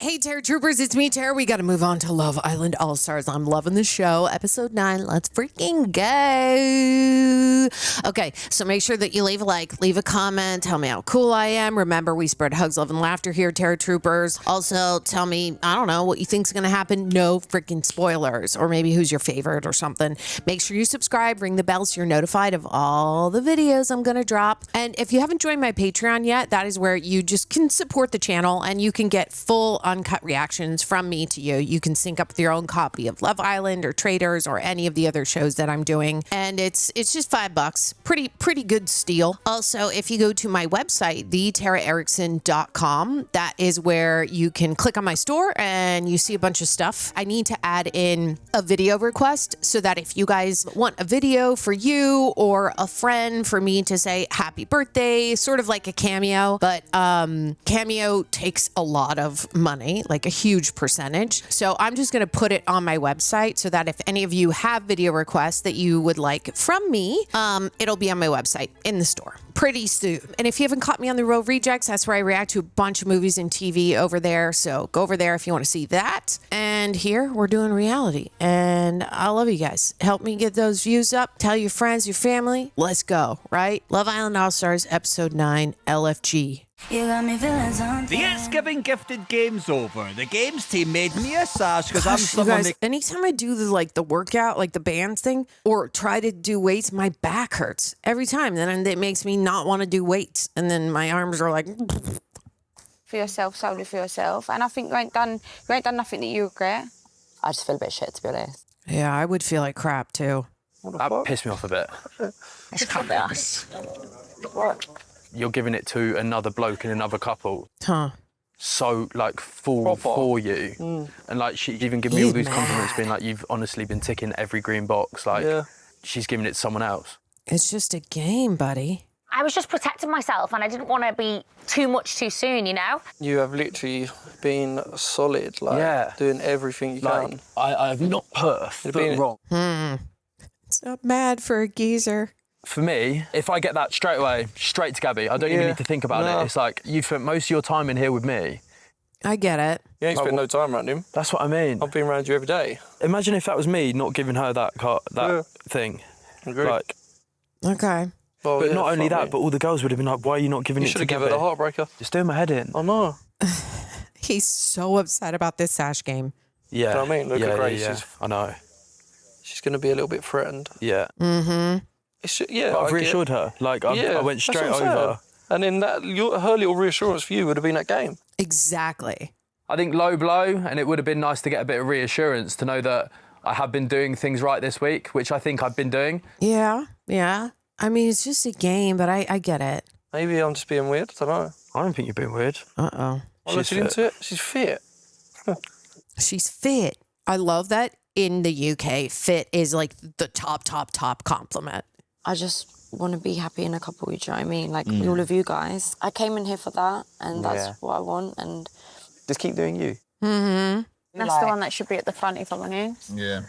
Hey, Terror Troopers, it's me, Terror. We got to move on to Love Island All-Stars. I'm loving the show. Episode 9. Let's freaking go. Okay, so make sure that you leave a like, leave a comment, tell me how cool I am. Remember, we spread hugs, love, and laughter here, Terror Troopers. Also, tell me, I don't know, what you think's going to happen. No freaking spoilers, or maybe who's your favorite or something. Make sure you subscribe, ring the bell so you're notified of all the videos I'm going to drop. And if you haven't joined my Patreon yet, that is where you just can support the channel and you can get full uncut reactions from me to you. You can sync up with your own copy of Love Island or Traitors or any of the other shows that I'm doing. And it's just $5. Pretty good steal. Also, if you go to my website, thetaraerickson.com, that is where you can click on my store and you see a bunch of stuff. I need to add in a video request so that if you guys want a video for you or a friend for me to say happy birthday, sort of like a cameo, but cameo takes a lot of money, like a huge percentage. So I'm just going to put it on my website so that if any of you have video requests that you would like from me, it'll be on my website in the store pretty soon. And if you haven't caught me on the Row Rejects, that's where I react to a bunch of movies and TV over there. So go over there if you want to see that. And here we're doing reality. And I love you guys. Help me get those views up. Tell your friends, your family. Let's go, right? Love Island All-Stars, Episode 9, LFG. The It's Giving Gifted game's over. The games team made me a sash because I'm someone guys, anytime I do the workout, like the bands thing, or try to do weights, my back hurts every time. Then it makes me not want to do weights. And then my arms are like... For yourself, solely for yourself. And I think you ain't done nothing that you regret. I just feel a bit shit, to be honest. Yeah, I would feel like crap too. That pissed me off a bit. It's can't be us. What? You're giving it to another bloke in another couple. Huh. So, like, full for you. And, like, she's even given me all these compliments, being like, you've honestly been ticking every green box. Like, she's giving it to someone else. It's just a game, buddy. I was just protecting myself and I didn't want to be too much too soon, you know? You have literally been solid, like, doing everything you can. I have not put a foot wrong. It's not bad for a geezer. For me, if I get that straight away, straight to Gabby, I don't even need to think about it. It's like, you've spent most of your time in here with me. I get it. You ain't spent no time around him. That's what I mean. I've been around you every day. Imagine if that was me not giving her that thing. Agreed. Like, okay. Well, but not only that, but all the girls would have been like, why are you not giving it to Gabby? You should have Gabby? given her the heartbreaker. Just doing my head in. I know. He's so upset about this sash game. Yeah. You know what I mean? Look at Grace. Yeah. I know. She's going to be a little bit threatened. Yeah. Mm-hmm. Yeah, but I've reassured her. Like, I went straight over. And then her little reassurance for you would have been that game. Exactly. I think low blow, and it would have been nice to get a bit of reassurance to know that I have been doing things right this week, which I think I've been doing. Yeah. I mean, it's just a game, but I get it. Maybe I'm just being weird. I don't know. I don't think you're being weird. Uh-oh. I'm looking into it. She's fit. She's fit. I love that in the UK, fit is like the top compliment. I just want to be happy in a couple, you know what I mean? Like, all of you guys. I came in here for that, and that's what I want, and... Just keep doing you. Mm-hmm. That's the one that should be at the front, if I'm honest. Yeah.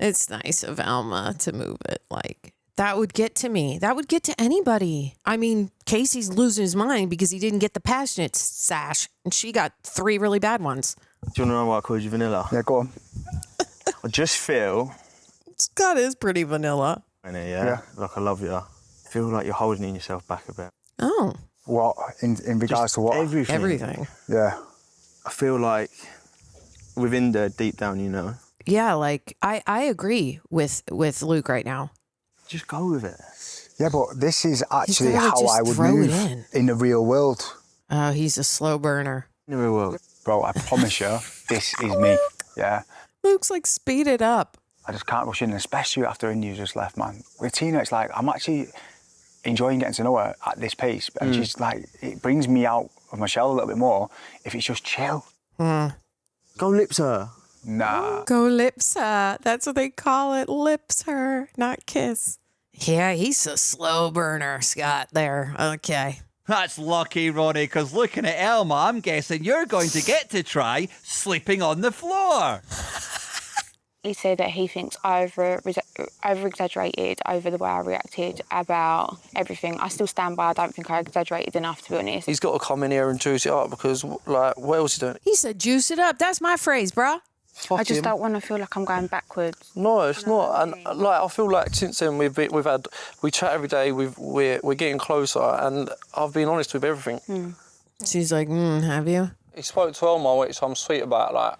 It's nice of Alma to move it. Like, that would get to me. That would get to anybody. I mean, Casey's losing his mind because he didn't get the passionate sash, and she got 3 really bad ones. Do you want to know why I called you vanilla? Yeah, go on. I just feel... Scott is pretty vanilla. Yeah. Like, I love you. I feel like you're holding yourself back a bit. Oh. What? In regards to what? Everything. Yeah. I feel like within there, deep down, you know. Yeah, like, I agree with Luke right now. Just go with it. Yeah, but this is actually gotta how just I would throw it move in the real world. Oh, he's a slow burner. In the real world. Bro, I promise you, this is me. Yeah. Luke's like, speed it up. I just can't rush in, especially after India just left, man. With Tina, it's like, I'm actually enjoying getting to know her at this pace. And she's like, it brings me out of my shell a little bit more if it's just chill. Go lips her. Nah. Go lips her. That's what they call it. Lips her, not kiss. Yeah, he's a slow burner, Scott, there. Okay. That's lucky, Ronnie, because looking at Elma, I'm guessing you're going to get to try sleeping on the floor. He said that he thinks over-exaggerated over the way I reacted about everything. I still stand by. I don't think I exaggerated enough, to be honest. He's got to come in here and juice it up because, like, what else is he doing? He said, "Juice it up." That's my phrase, bruh. Fuck I just him. don't want to feel like I'm going backwards. No, it's not. And like, I feel like since then we chat every day. We're getting closer, and I've been honest with everything. She's like, have you? He spoke to Elmo, which I'm sweet about, like,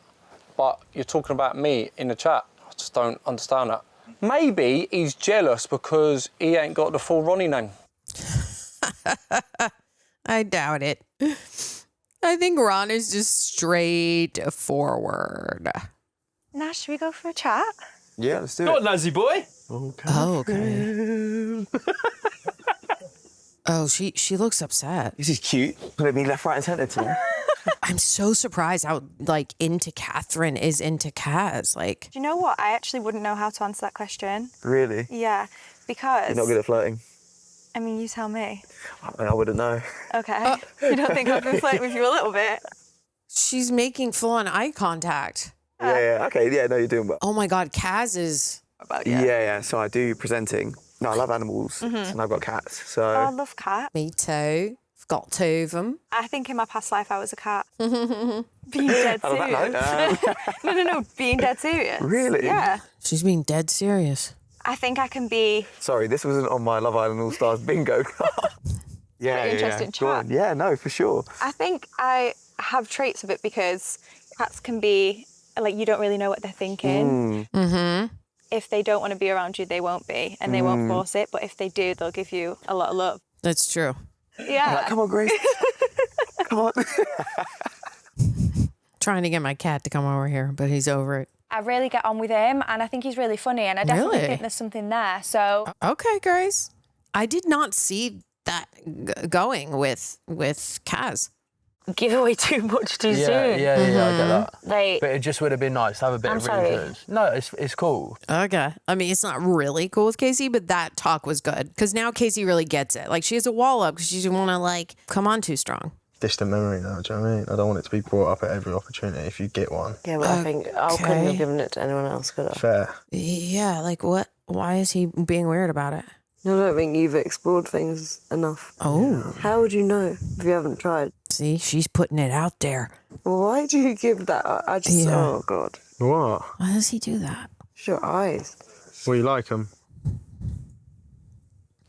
but you're talking about me in the chat. I just don't understand that. Maybe he's jealous because he ain't got the full Ronnie name. I doubt it. I think Ron is just straightforward. Now, should we go for a chat? Yeah, let's do Not it. Nazi boy. Oh, okay. Oh, she looks upset. This is cute. Put me left, right, and centre to me. I'm so surprised how into Catherine is into Kaz. Like, Do you know what? I actually wouldn't know how to answer that question. Really? Yeah, because... You're not good at flirting? I mean, you tell me. I wouldn't know. Okay. You don't think I've been flirting with you a little bit? she's making full-on eye contact. Yeah. Okay. Yeah. No, you're doing well. Oh my God, Kaz is... Yeah. So I do presenting. No, I love animals, and I've got cats. So. Oh, I love cats. Me too. I've got 2 of them. I think in my past life I was a cat. Being dead On that serious. No, being dead serious. Really? Yeah. She's being dead serious. I think I can be... Sorry, this wasn't on my Love Island All Stars bingo. Pretty interesting Go chat. on. Yeah, no, for sure. I think I have traits of it because cats can be, like, you don't really know what they're thinking. If they don't want to be around you, they won't be, and they won't force it. But if they do, they'll give you a lot of love. That's true. Yeah. Like, come on, Grace. Come on. Trying to get my cat to come over here, but he's over it. I really get on with him, and I think he's really funny, and I definitely Really? think there's something there. So Okay, Grace. I did not see that going with Kaz. Give away too much too Yeah, soon. yeah, I get that. Like, But it just would have been nice to have a bit I'm of sorry. reassurance. No, it's cool. Okay. I mean, it's not really cool with Casey, but that talk was good. Because now Casey really gets it. Like, she has a wall up because she doesn't want to, like, come on too strong. Distant memory now, do you know what I mean? I don't want it to be brought up at every opportunity if you get one. yeah, but I think I couldn't have given it to anyone else, could I? Fair. Yeah, like, what? Why is he being weird about it? I don't think you've explored things enough. Oh. How would you know if you haven't tried? See, she's putting it out there. Why do you give that? I just, Yeah. oh God. What? Why does he do that? It's your eyes. Well, you like them?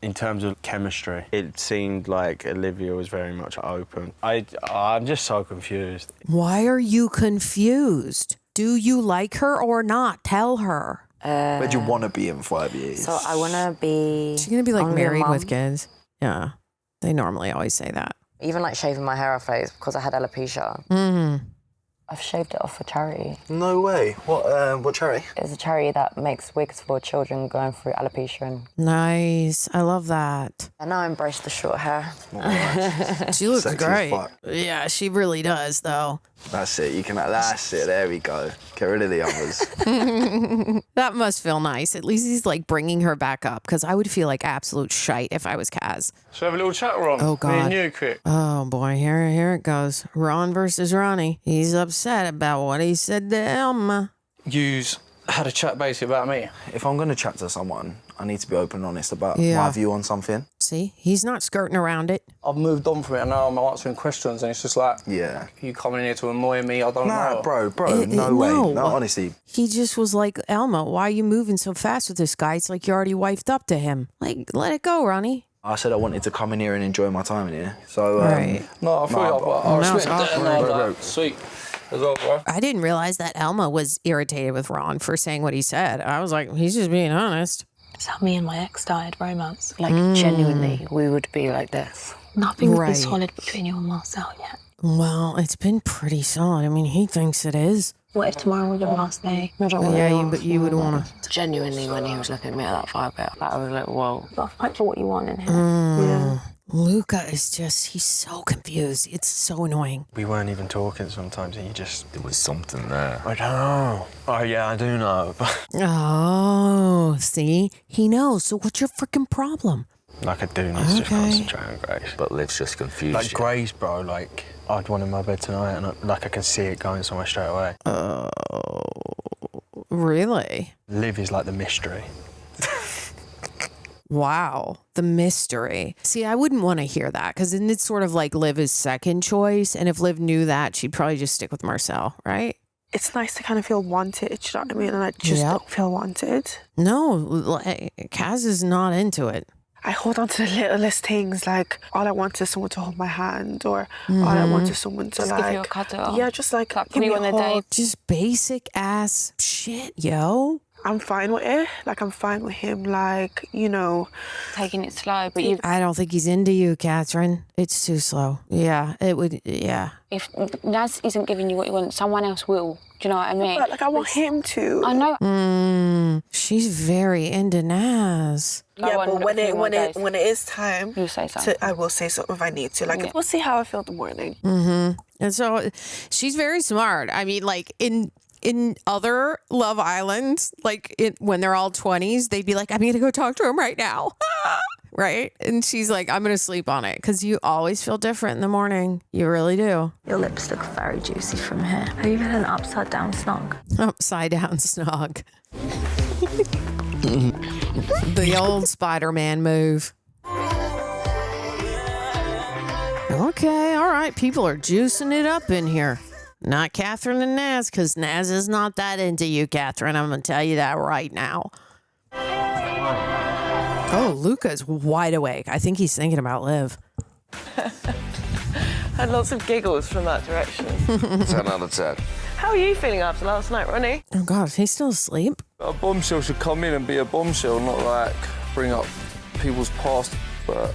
In terms of chemistry, it seemed like Olivia was very much open. I'm just so confused. Why are you confused? Do you like her or not? Tell her. Where do you want to be in 5 years? So I want to be... She's going to be, like, only a married mum. with kids. Yeah. They normally always say that. Even like shaving my hair off because I had alopecia. I've shaved it off for charity. No way. What charity? It's a charity that makes wigs for children going through alopecia. And Nice. I love that. now I embrace the short hair. She looks Sexy as great. fuck. Yeah, she really does, though. That's it. That's it. There we go. Get rid of the others. That must feel nice. At least he's, like, bringing her back up, because I would feel like absolute shite if I was Kaz. So have a little chat, Ron. Oh, God. Me and you, quick. Oh, boy. Here it goes. Ron versus Ronnie. He's upset about what he said to Elma. You've had a chat basically about me. If I'm going to chat to someone, I need to be open and honest about Yeah. my view on something. See? He's not skirting around it. I've moved on from it and now I'm answering questions and it's just like, Yeah. you coming in here to annoy me, I don't know. Nah, bro, no way. No, honestly. He just was like, Elma, why are you moving so fast with this guy? It's like you're already wifed up to him. Like, let it go, Ronnie. I said I wanted to come in here and enjoy my time in here. So, Right. No, I feel you, but I No, respect it's it and I was like, sweet. As well, bro. I didn't realize that Elma was irritated with Ron for saying what he said. I was like, he's just being honest. It's how me and my ex started romance. Like, genuinely, we would be like this. Nothing's Right. been solid between you and Marcel yet. Well, it's been pretty solid. I mean, he thinks it is. What if tomorrow was the last day? I don't want Yeah, but you would want to. Genuinely, when he was looking at me at that fire pit, I was like, whoa. You've got to fight for what you want in here. Yeah. Luca is just, he's so confused. It's so annoying. We weren't even talking sometimes, and you just... There was something there. I don't know. Oh, yeah, I do know. Oh, see? He knows. So what's your freaking problem? Like, I do need to just concentrate on Grace. But Liv's just confused. Like, Grace, bro, like, I'd want in my bed tonight, and I can see it going somewhere straight away. Really? Liv is like the mystery. Wow, the mystery. See, I wouldn't want to hear that because then it's sort of like Liv is second choice. And if Liv knew that, she'd probably just stick with Marcel, right? It's nice to kind of feel wanted, you know what I mean? And I just don't feel wanted. No, like, Kaz is not into it. I hold on to the littlest things, like all I want is someone to hold my hand, or all I want is someone to Just like... give you a cuddle. Yeah, just like Put give me you a on a hug. date. Just basic ass shit, yo. I'm fine with it. Like, I'm fine with him, like, you know... Taking it slow, but you... I don't think he's into you, Catherine. It's too slow. Yeah, it would, yeah. If Naz isn't giving you what you want, someone else will. Do you know what I mean? But, like, I want him to. I know. She's very into Naz. Yeah, but when it is time... You say something. I will say something if I need to. Like, we'll see how I feel in the morning. And so she's very smart. I mean, like, in other Love Islands, like when they're all 20s, they'd be like, I'm going to go talk to him right now. Right? And she's like, I'm going to sleep on it because you always feel different in the morning. You really do. Your lips look very juicy from here. Have you had an upside down snog? Upside down snog. The old Spider-Man move. Okay, all right. People are juicing it up in here. Not Catherine and Naz, because Naz is not that into you, Catherine. I'm going to tell you that right now. Oh, Luca's wide awake. I think he's thinking about Liv. Had lots of giggles from that direction. 10 out of 10. How are you feeling after last night, Ronnie? Oh, God, is he still asleep? A bombshell should come in and be a bombshell, not like bring up people's past, but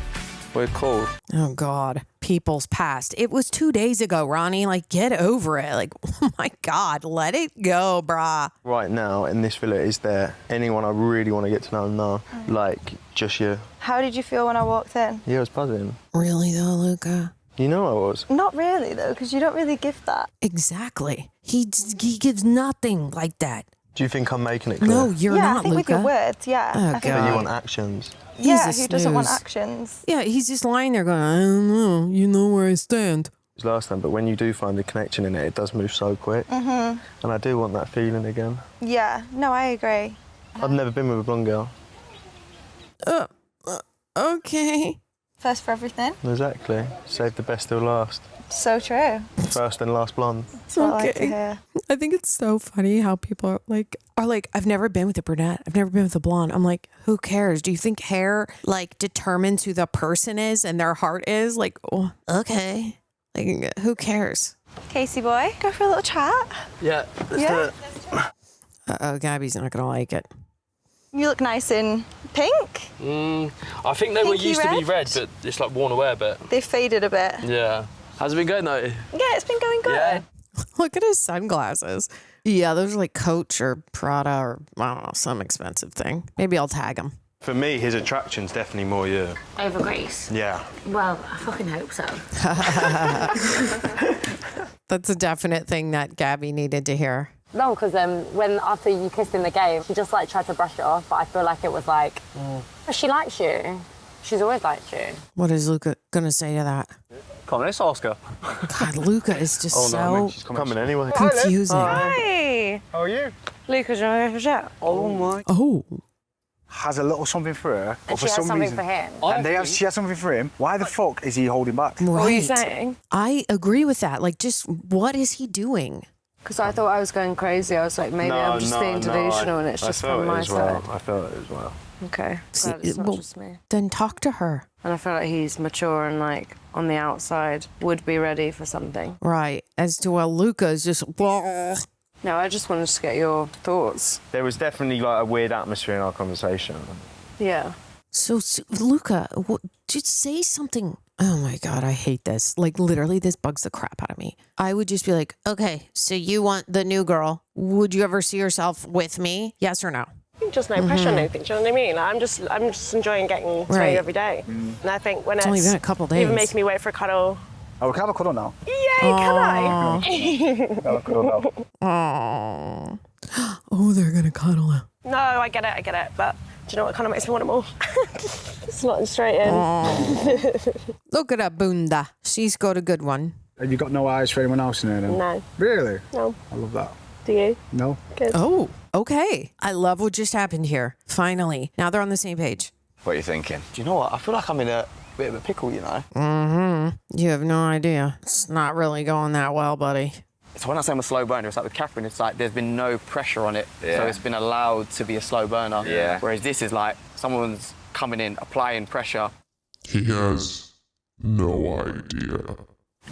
we're cool. Oh, God. People's past. It was 2 days ago, Ronnie. Like, get over it. Like, oh, my God. Let it go, brah. Right now, in this villa, is there anyone I really want to get to know now? Like, just you? How did you feel when I walked in? Yeah, I was buzzing. Really, though, Luca? You know I was. Not really, though, because you don't really give that. Exactly. He gives nothing like that. Do you think I'm making it clear? No, you're yeah, not, I think Luca. with your words, yeah. Oh, I think But you want actions. yeah, He's a who doesn't want snooze. actions? Yeah, he's just lying there going, I don't know. You know where I stand. It was last time, but when you do find a connection in it, it does move so quick. And I do want that feeling again. Yeah, no, I agree. I've never been with a blonde girl. Okay. First for everything. Exactly. Save the best till last. So true. First and last blonde. That's what I like to hear. I think it's so funny how people are like, I've never been with a brunette. I've never been with a blonde. I'm like, who cares? Do you think hair like determines who the person is and their heart is? Like, oh, okay. Like, who cares? Casey boy, go for a little chat. Yeah, let's do it. Uh-oh, Gabby's not going to like it. You look nice in pink. I think they were Pinky used to be red? red, but it's like worn away a bit. They've faded a bit. Yeah. How's it been going though? Yeah, it's been going good. Yeah. Look at his sunglasses. Yeah, those are like Coach or Prada or, I don't know, some expensive thing. Maybe I'll tag him. For me, his attraction's definitely more you. Over Greece? Yeah. Well, I fucking hope so. That's a definite thing that Gabby needed to hear. No, because when after you kissed in the game, she just like tried to brush it off, but I feel like it was like, oh, she likes you. She's always liked you. What is Luca going to say to that? Come on, let's ask her. God, Luca is just She's coming anyway. confusing. Hi. How are you? Luca, do you want to have a chat? Oh my. Oh. Has a little something for her. And or she for has some something reason. for him. And she has something for him. Why the fuck is he holding back? Right. What are you saying? I agree with that. Like, just what is he doing? Because I thought I was going crazy. I was like, maybe I'm just being delusional and it's just from my side. I felt it as well. Okay. See, Glad it's not well, just me. then talk to her. And I feel like he's mature and like on the outside would be ready for something. Right. As to where Luca is just, No, I just wanted to get your thoughts. There was definitely like a weird atmosphere in our conversation. Yeah. So Luca, just say something. Oh my God, I hate this. Like, literally, this bugs the crap out of me. I would just be like, okay, so you want the new girl. Would you ever see yourself with me? Yes or no? Just no pressure on anything, do you know what I mean? I'm just enjoying getting to know Right. you every day. And I think when It's only been a couple days. even making me wait for a cuddle. Oh, we can have a cuddle now. Yay, can I? Have a cuddle now. Aww. Oh, they're going to cuddle now. No, I get it. But do you know what kind of makes me want it more? Slotting straight in. Look at that bunda. She's got a good one. Have you got no eyes for anyone else in here then? No. Really? No. I love that. Do you? No. Good. Oh, okay. I love what just happened here. Finally. Now they're on the same page. What are you thinking? Do you know what? I feel like I'm in a bit of a pickle, you know? Mm-hmm. You have no idea. It's not really going that well, buddy. So when I say I'm a slow burner, it's like with Catherine, it's like there's been no pressure on it. Yeah. So it's been allowed to be a slow burner. Yeah. Whereas this is like someone's coming in, applying pressure. He has no idea.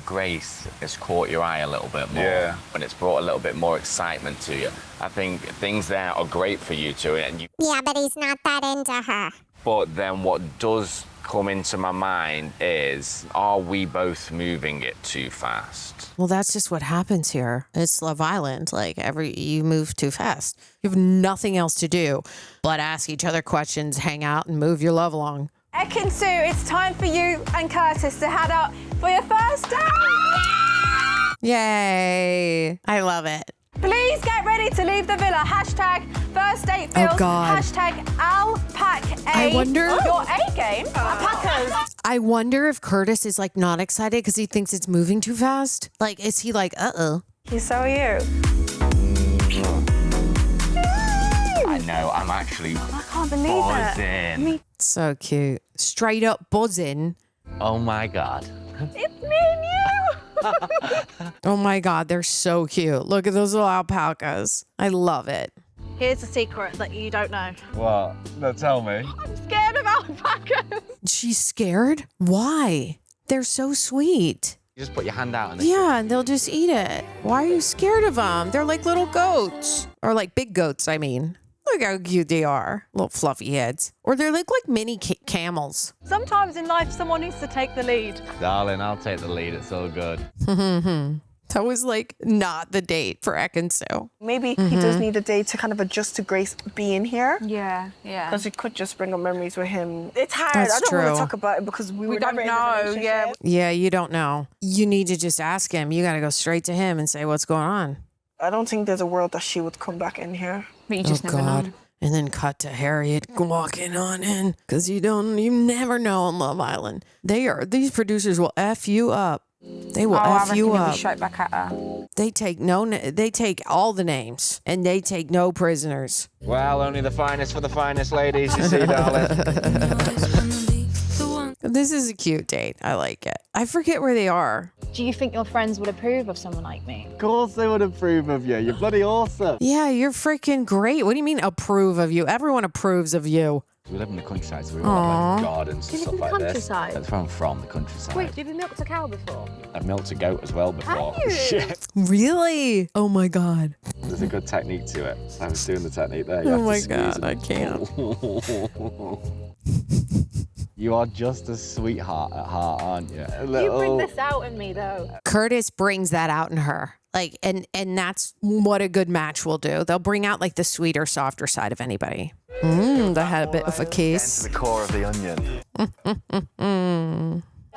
Grace has caught your eye a little bit more. Yeah. And it's brought a little bit more excitement to you. I think things there are great for you two. And you. Yeah, but he's not that into her. But then what does come into my mind is, are we both moving it too fast? Well, that's just what happens here. It's Love Island. Like, you move too fast. You have nothing else to do but ask each other questions, hang out, and move your love along. Ek and Sue, it's time for you and Curtis to head out for your first date. Yay. I love it. Please get ready to leave the villa. Hashtag first date feels. Oh, God. Hashtag alpac A. I wonder- Your A game. Alpacas. I wonder if Curtis is, like, not excited because he thinks it's moving too fast. Like, is he like, uh-oh? So are you. I know, I'm actually I can't believe it. buzzing. So cute. Straight up buzzing. Oh my God. It's me and you. Oh, my God. They're so cute. Look at those little alpacas. I love it. Here's a secret that you don't know. What? No, tell me. I'm scared of alpacas. She's scared? Why? They're so sweet. You just put your hand out and Yeah, and they'll just eat it. Why are you scared of them? They're like little goats. Or like big goats, I mean. Look how cute they are. Little fluffy heads. Or they're like mini camels. Sometimes in life, someone needs to take the lead. Darling, I'll take the lead. It's all good. That was like not the date for Ek and Sue. Maybe he does need a day to kind of adjust to Grace being here. Yeah. Because it could just bring up memories with him. It's hard. That's I don't want true. to talk about it because we were don't never in a know, relationship. Yeah, you don't know. You need to just ask him. You got to go straight to him and say, what's going on? I don't think there's a world that she would come back in here. But you just never know. And then cut to Harriet walking on in. Because you never know on Love Island. These producers will F you up. They will F you up. Straight back at her. They take all the names and they take no prisoners. Well, only the finest for the finest, ladies. You see, darling. This is a cute date. I like it. I forget where they are. Do you think your friends would approve of someone like me? Of course they would approve of you. You're bloody awesome. Yeah, you're freaking great. What do you mean approve of you? Everyone approves of you. We live in the countryside, so we've got like gardens Do and you stuff live in like the this. countryside? That's where I'm from, the countryside. Wait, have you milked a cow before? I've milked a goat as well before. Have you? Shit. Really? Oh my God. There's a good technique to it. I was doing the technique there. You Oh have to my squeeze God, I can't. You are just a sweetheart at heart, aren't you? You bring this out in me, though. Curtis brings that out in her. Like, and that's what a good match will do. They'll bring out like the sweeter, softer side of anybody. They had a bit of a kiss. The core of the onion.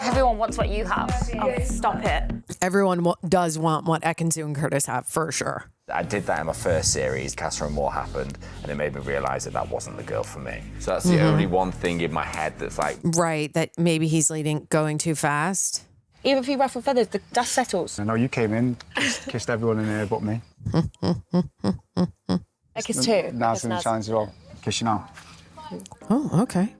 Everyone wants what you have. Oh, stop it. Everyone does want what Ek and Sue and Curtis have, for sure. I did that in my first series, Casa and More happened, and it made me realise that wasn't the girl for me. So that's the only one thing in my head that's like... Right, that maybe he's going too fast. Even if you ruffle feathers, the dust settles. I know you came in, kissed everyone in here but me. I kiss too. Now it's in the challenge as well. Kiss you now. Oh, okay.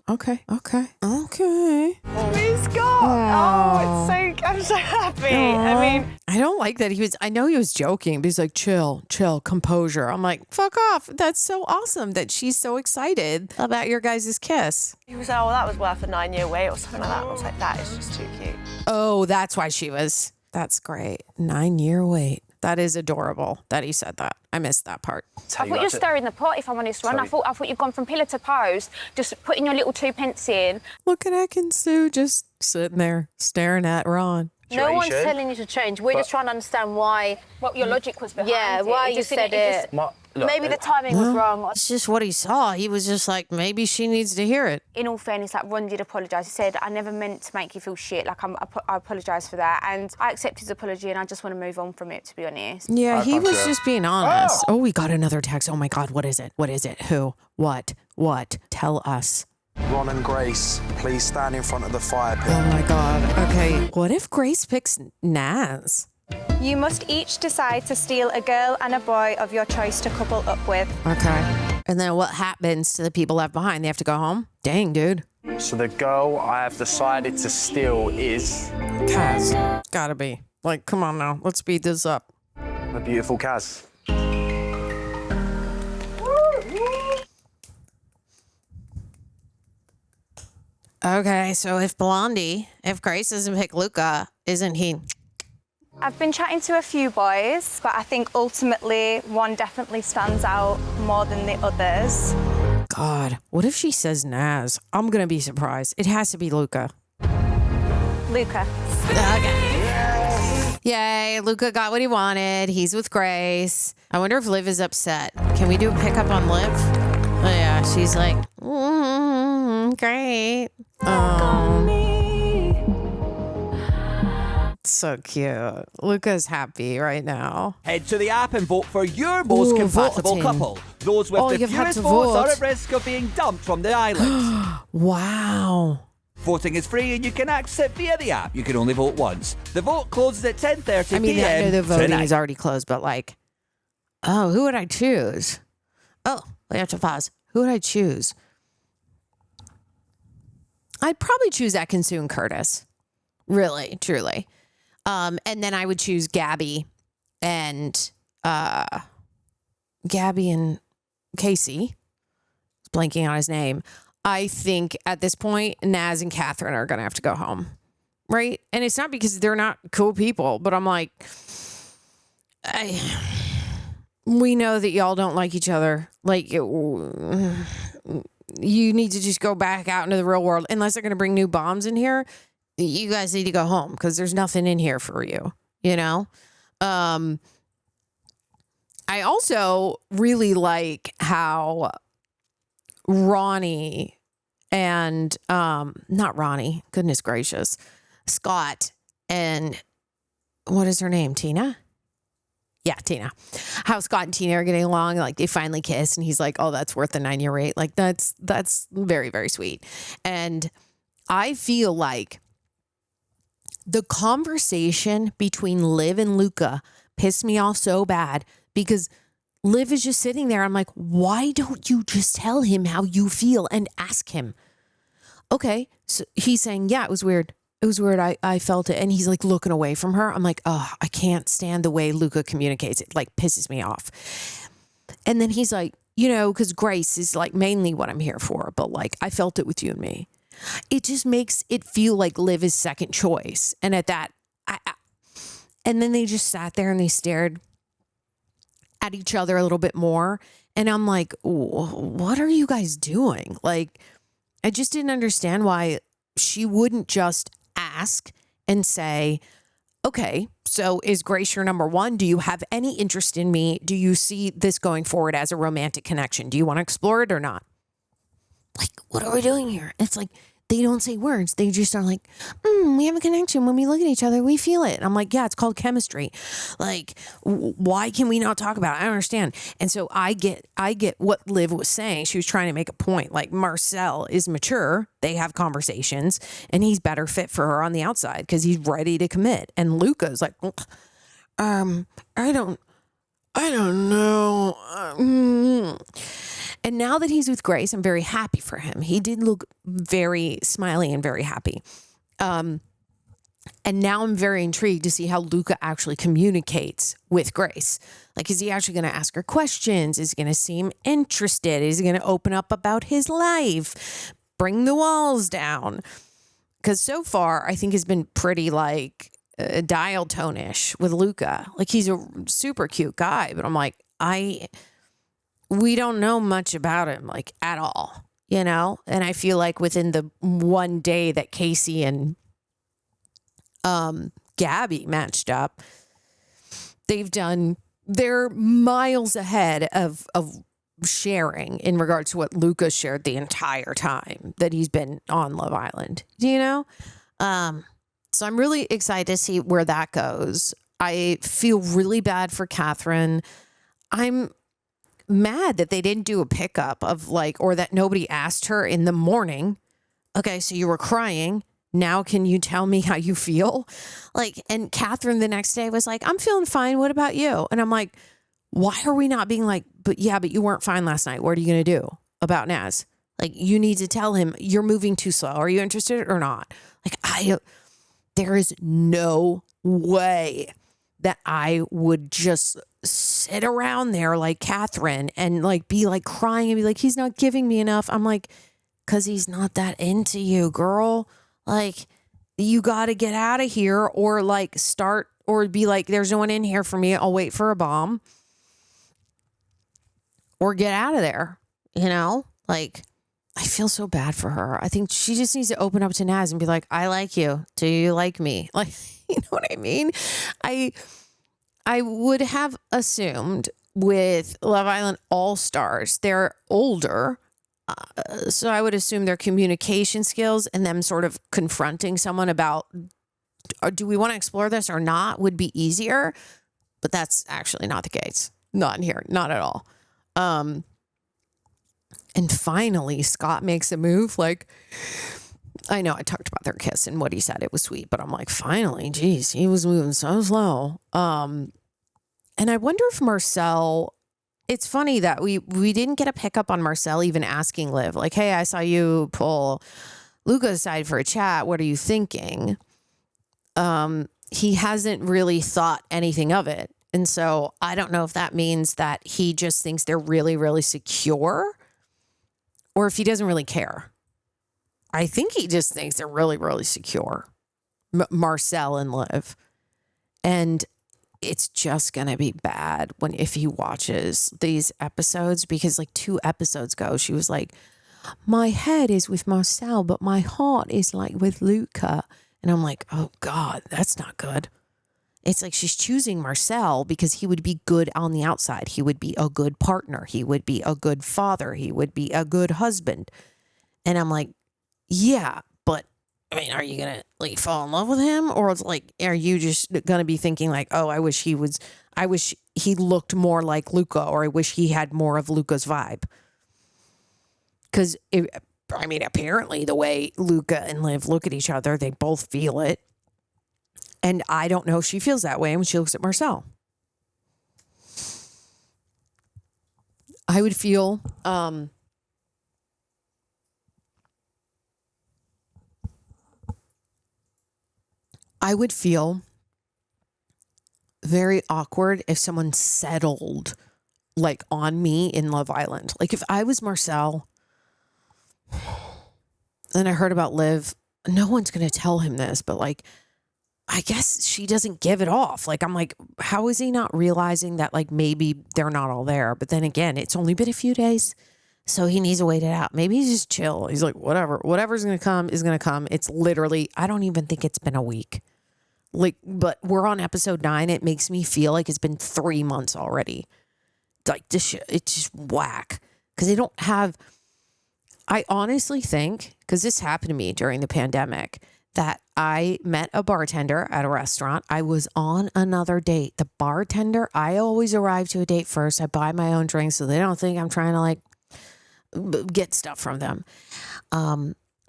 He's gone. I'm so happy. I mean, I don't like that I know he was joking, but he's like, chill, composure. I'm like, fuck off. That's so awesome that she's so excited about your guys' kiss. he was like, oh, that was worth a 9-year wait or something like that. And I was like, that is just too cute. Oh, that's why she was. That's great. 9-year wait. That is adorable that he said that. I missed that part. I thought you're stirring the pot, if I'm honest, Ron. I thought you've gone from pillar to post, just putting your little 2 pence in. Look at Ek and Sue just sitting there staring at Ron. No one's telling you to change. We're just trying to understand why. What your logic was behind it. why It you just said didn't- it. Maybe the timing was wrong. It's just what he saw. He was just like, maybe she needs to hear it. In all fairness, like Ron did apologise. He said, I never meant to make you feel shit. Like, I apologise for that. And I accept his apology and I just want to move on from it, to be honest. Yeah, he was just being honest. Oh, we got another text. Oh my God, what is it? What is it? Who? What? Tell us. Ron and Grace, please stand in front of the fire pit. Oh my God. Okay, what if Grace picks Naz? You must each decide to steal a girl and a boy of your choice to couple up with. Okay. And then what happens to the people left behind? They have to go home? Dang, dude. So the girl I have decided to steal is... Kaz. Gotta be. Like, come on now. Let's speed this up. The beautiful Kaz. Okay, so if Grace doesn't pick Luca, isn't he? I've been chatting to a few boys, but I think ultimately one definitely stands out more than the others. God, what if she says Naz? I'm gonna be surprised. It has to be Luca. Luca. Okay. Yay, Luca got what he wanted. He's with Grace. I wonder if Liv is upset. Can we do a pickup on Liv? Oh, yeah, she's like, great. So cute. Luca's happy right now. Head to the app and vote for your most compatible voting. couple. Those with the you've had fewest to votes are vote. at risk of being dumped from the island. Wow. Voting is free and you can access it via the app. You can only vote once. The vote closes at 10:30 I mean, p.m. I know the voting tonight. is already closed, but like, oh, who would I choose? Oh, we have to pause. Who would I choose? I'd probably choose Ekansu and Curtis. Really, truly. And then I would choose Gabby and Casey. Blanking on his name. I think at this point, Naz and Catherine are going to have to go home. Right? And it's not because they're not cool people, but I'm like, we know that y'all don't like each other. Like, you need to just go back out into the real world. Unless they're going to bring new bombs in here, you guys need to go home because there's nothing in here for you, you know? I also really like how Ronnie and, not Ronnie, goodness gracious, Scott and what is her name? Tina? Yeah, Tina. How Scott and Tina are getting along. Like they finally kiss and he's like, oh, that's worth the 9-year wait. Like that's very, very sweet. And I feel like the conversation between Liv and Luca pissed me off so bad because Liv is just sitting there. I'm like, why don't you just tell him how you feel and ask him? Okay. So he's saying, yeah, it was weird. It was weird. I felt it. And he's like looking away from her. I'm like, oh, I can't stand the way Luca communicates. It like pisses me off. And then he's like, you know, because Grace is like mainly what I'm here for. But like, I felt it with you and me. It just makes it feel like Liv is second choice. And at that, and then they just sat there and they stared at each other a little bit more. And I'm like, what are you guys doing? Like, I just didn't understand why she wouldn't just ask and say, okay, so is Grace your number one? Do you have any interest in me? Do you see this going forward as a romantic connection? Do you want to explore it or not? Like, what are we doing here? It's like, they don't say words. They just are like, we have a connection. When we look at each other, we feel it. And I'm like, yeah, it's called chemistry. Like, why can we not talk about it? I don't understand. And so I get what Liv was saying. She was trying to make a point. Like, Marcel is mature. They have conversations. And he's better fit for her on the outside because he's ready to commit. And Luca's like, I don't know. And now that he's with Grace, I'm very happy for him. He did look very smiley and very happy. And now I'm very intrigued to see how Luca actually communicates with Grace. Like, is he actually going to ask her questions? Is he going to seem interested? Is he going to open up about his life? Bring the walls down? Because so far, I think has been pretty like dial tone-ish with Luca. Like, he's a super cute guy, but I'm like, we don't know much about him, like, at all, you know? And I feel like within the one day that Casey and Gabby matched up, they're miles ahead of sharing in regards to what Luca shared the entire time that he's been on Love Island, you know? So I'm really excited to see where that goes. I feel really bad for Catherine. I'm mad that they didn't do a pickup of like, or that nobody asked her in the morning. Okay, so you were crying Now can you tell me how you feel? Like, and Catherine the next day was like, I'm feeling fine. What about you? And I'm like, why are we not being like, but you weren't fine last night. What are you going to do about Naz? Like, you need to tell him you're moving too slow. Are you interested or not? Like, there is no way that I would just sit around there like Catherine and like be like crying and be like, he's not giving me enough. I'm like, because he's not that into you, girl. Like, you got to get out of here or like start or be like, there's no one in here for me. I'll wait for a bomb or get out of there. You know, like, I feel so bad for her. I think she just needs to open up to Naz and be like, I like you. Do you like me? Like, you know what I mean? I would have assumed with Love Island All-Stars, they're older. So I would assume their communication skills and them sort of confronting someone about, do we want to explore this or not, would be easier. But that's actually not the case. Not in here. Not at all. And finally, Scott makes a move. Like, I know I talked about their kiss and what he said. It was sweet. But I'm like, finally, geez, he was moving so slow. And I wonder if Marcel... It's funny that we didn't get a pickup on Marcel even asking Liv, like, hey, I saw you pull Luca aside for a chat. What are you thinking? He hasn't really thought anything of it. And so I don't know if that means that he just thinks they're really, really secure or if he doesn't really care. I think he just thinks they're really, really secure. Marcel and Liv. And it's just going to be bad if he watches these episodes, because like 2 episodes ago, she was like, my head is with Marcel, but my heart is like with Luca. And I'm like, oh God, that's not good. It's like she's choosing Marcel because he would be good on the outside. He would be a good partner. He would be a good father. He would be a good husband. And I'm like, yeah, but I mean, are you going to like fall in love with him? Or it's like, are you just going to be thinking like, oh, I wish he looked more like Luca, or I wish he had more of Luca's vibe. Because, I mean, apparently the way Luca and Liv look at each other, they both feel it. And I don't know if she feels that way when she looks at Marcel. I would feel... I would feel very awkward if someone settled like on me in Love Island. Like if I was Marcel and I heard about Liv, no one's going to tell him this, but like, I guess she doesn't give it off. Like, I'm like, how is he not realizing that like maybe they're not all there? But then again, it's only been a few days. So he needs to wait it out. Maybe he's just chill. He's like, whatever's going to come is going to come. It's literally, I don't even think it's been a week. Like, but we're on episode 9. It makes me feel like it's been 3 months already. Like this shit, it's just whack. Because they don't have, I honestly think, because this happened to me during the pandemic, that I met a bartender at a restaurant. I was on another date. The bartender, I always arrive to a date first. I buy my own drinks so they don't think I'm trying to like get stuff from them.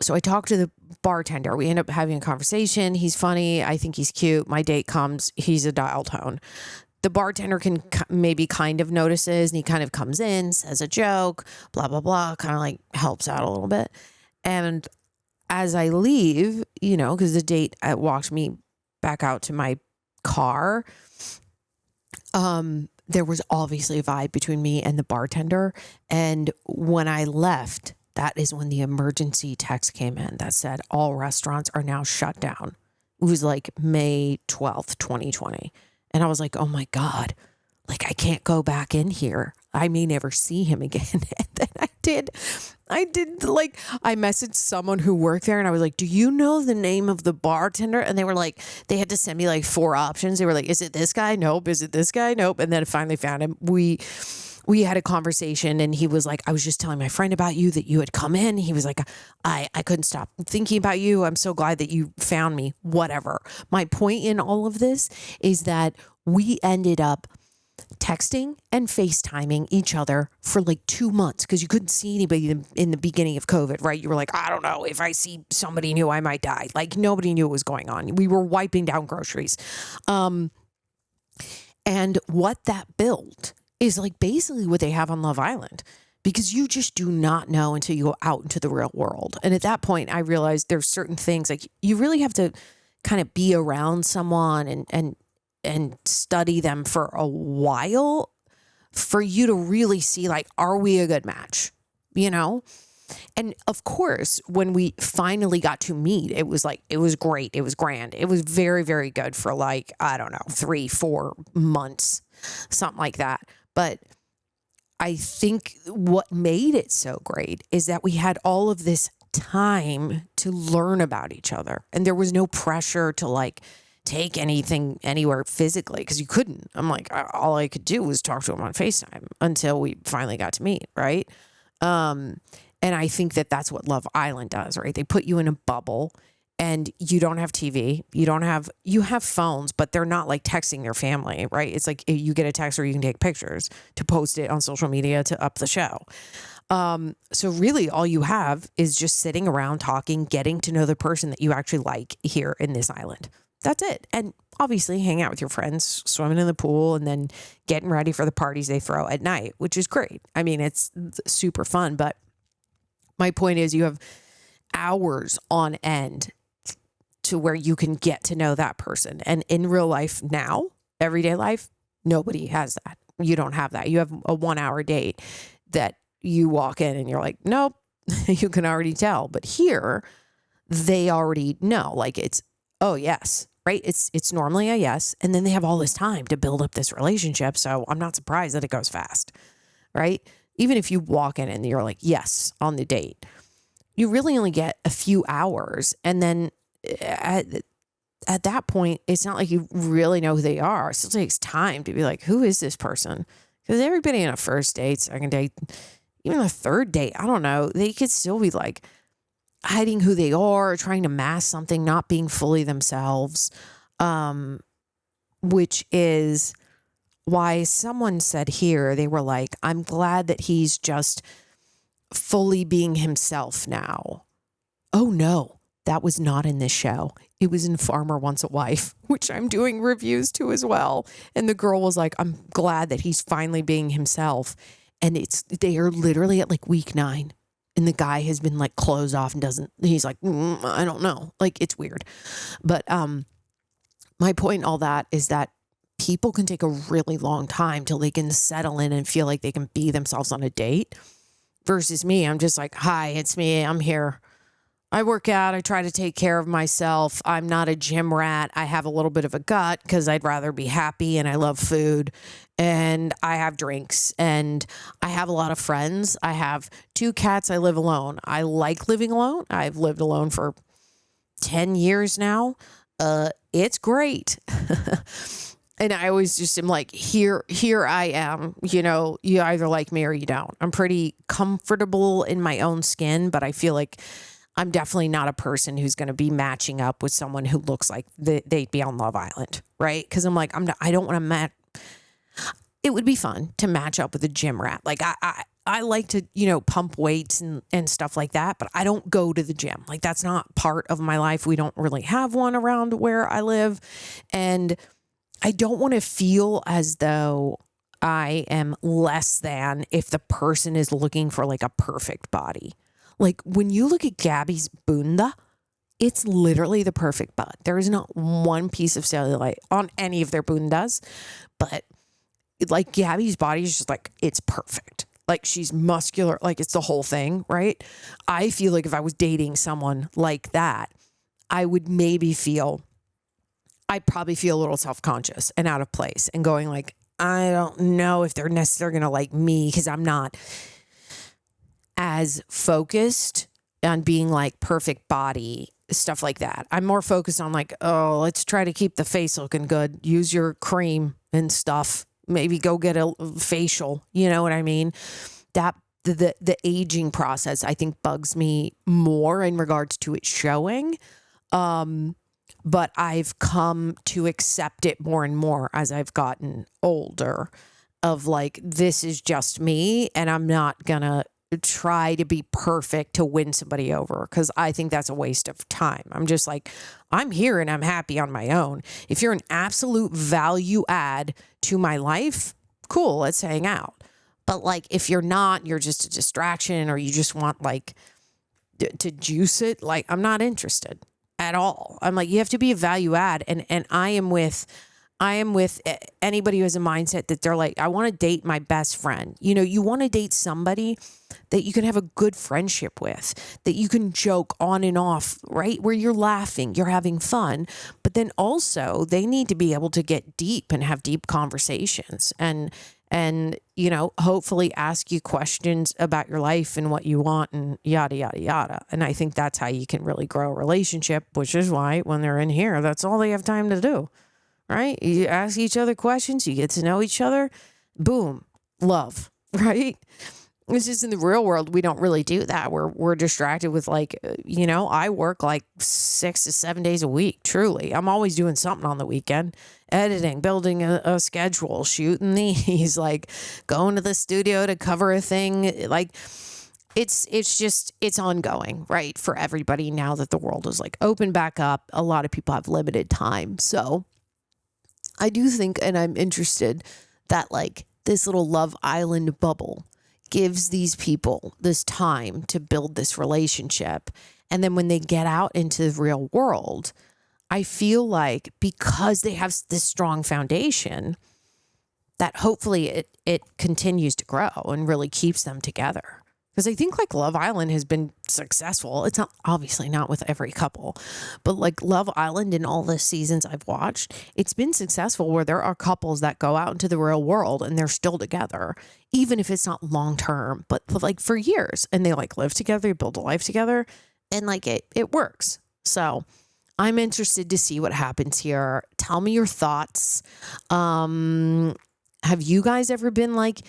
So I talked to the bartender. We end up having a conversation. He's funny. I think he's cute. My date comes. He's a dial tone. The bartender can maybe kind of notices, and he kind of comes in, says a joke, blah, blah, blah, kind of like helps out a little bit. And as I leave, you know, because the date walked me back out to my car, there was obviously a vibe between me and the bartender. And when I left, that is when the emergency text came in that said all restaurants are now shut down. It was like May 12th, 2020. And I was like, oh my God, like I can't go back in here. I may never see him again. And then I did like, I messaged someone who worked there and I was like, do you know the name of the bartender? And they were like, they had to send me like 4 options. They were like, is it this guy? Nope. Is it this guy? Nope. And then I finally found him. We had a conversation and he was like, I was just telling my friend about you, that you had come in. He was like, I couldn't stop thinking about you. I'm so glad that you found me, whatever. My point in all of this is that we ended up texting and FaceTiming each other for like 2 months because you couldn't see anybody in the beginning of COVID, right? You were like, I don't know, if I see somebody new, I might die. Like nobody knew what was going on. We were wiping down groceries. And what that built is like basically what they have on Love Island, because you just do not know until you go out into the real world. And at that point, I realized there's certain things like you really have to kind of be around someone and study them for a while for you to really see, like, are we a good match? You know? And of course, when we finally got to meet, it was great. It was grand. It was very, very good for like, I don't know, 3-4 months, something like that. But I think what made it so great is that we had all of this time to learn about each other. And there was no pressure to like take anything anywhere physically because you couldn't. I'm like, all I could do was talk to him on FaceTime until we finally got to meet, right? And I think that that's what Love Island does, right? They put you in a bubble and you don't have TV. You have phones, but they're not like texting your family, right? It's like you get a text or you can take pictures to post it on social media to up the show. So really all you have is just sitting around talking, getting to know the person that you actually like here in this island. That's it. And obviously hang out with your friends, swimming in the pool, and then getting ready for the parties they throw at night, which is great. I mean, it's super fun. But my point is you have hours on end to where you can get to know that person. And in real life now, everyday life, nobody has that. You don't have that. You have a 1-hour date that you walk in and you're like, nope, you can already tell. But here, they already know. Like it's, oh, yes. Right? It's normally a yes. And then they have all this time to build up this relationship. So I'm not surprised that it goes fast. Right? Even if you walk in and you're like, yes, on the date, you really only get a few hours. And then at that point, it's not like you really know who they are. It still takes time to be like, who is this person? Because everybody in a first date, second date, even a third date, I don't know, they could still be like, hiding who they are, trying to mask something, not being fully themselves, which is why someone said here, they were like, I'm glad that he's just fully being himself now. Oh no, that was not in this show. It was in Farmer Wants a Wife, which I'm doing reviews to as well. And the girl was like, I'm glad that he's finally being himself. And they are literally at like week 9. And the guy has been like closed off and he's like, I don't know. Like it's weird. But my point in all that is that people can take a really long time till they can settle in and feel like they can be themselves on a date versus me. I'm just like, hi, it's me. I'm here. I work out. I try to take care of myself. I'm not a gym rat. I have a little bit of a gut because I'd rather be happy and I love food and I have drinks and I have a lot of friends. I have 2 cats. I live alone. I like living alone. I've lived alone for 10 years now. It's great. And I always just am like, here I am, you know, you either like me or you don't. I'm pretty comfortable in my own skin, but I feel like I'm definitely not a person who's going to be matching up with someone who looks like they'd be on Love Island, right? Because I'm like, I don't want to match. It would be fun to match up with a gym rat. Like I like to, you know, pump weights and stuff like that, but I don't go to the gym. Like that's not part of my life. We don't really have one around where I live. And I don't want to feel as though I am less than if the person is looking for like a perfect body. Like when you look at Gabby's bunda, it's literally the perfect butt. There is not one piece of cellulite on any of their bundas, but like Gabby's body is just like, it's perfect. Like she's muscular, like it's the whole thing, right? I feel like if I was dating someone like that, I'd probably feel a little self-conscious and out of place and going like, I don't know if they're necessarily going to like me because I'm not as focused on being like perfect body, stuff like that. I'm more focused on like, oh, let's try to keep the face looking good. Use your cream and stuff. Maybe go get a facial. You know what I mean? That the aging process, I think, bugs me more in regards to it showing. But I've come to accept it more and more as I've gotten older. of like, this is just me and I'm not gonna try to be perfect to win somebody over, because I think that's a waste of time. I'm just like, I'm here and I'm happy on my own. If you're an absolute value add to my life, cool, let's hang out. But like, if you're not, you're just a distraction, or you just want like to juice it, like, I'm not interested at all. I'm like, you have to be a value add. And I am with anybody who has a mindset that they're like, I want to date my best friend. You know, you want to date somebody that you can have a good friendship with, that you can joke on and off, right? Where you're laughing, you're having fun, but then also they need to be able to get deep and have deep conversations and, you know, hopefully ask you questions about your life and what you want and yada, yada, yada. And I think that's how you can really grow a relationship, which is why when they're in here, that's all they have time to do. Right? You ask each other questions, you get to know each other, boom, love, right? It's just in the real world, we don't really do that. We're distracted with like, you know, I work like 6 to 7 days a week, truly. I'm always doing something on the weekend, editing, building a schedule, shooting these, like going to the studio to cover a thing. Like it's ongoing, right? For everybody now that the world is like open back up, a lot of people have limited time. So I do think, and I'm interested, that like this little Love Island bubble gives these people this time to build this relationship. And then when they get out into the real world, I feel like because they have this strong foundation, that hopefully it continues to grow and really keeps them together. Because I think like Love Island has been successful. It's not obviously not with every couple, but like Love Island in all the seasons I've watched, it's been successful where there are couples that go out into the real world and they're still together, even if it's not long term, but like for years, and they like live together, build a life together, and like it works. So I'm interested to see what happens here. Tell me your thoughts. Have you guys ever been like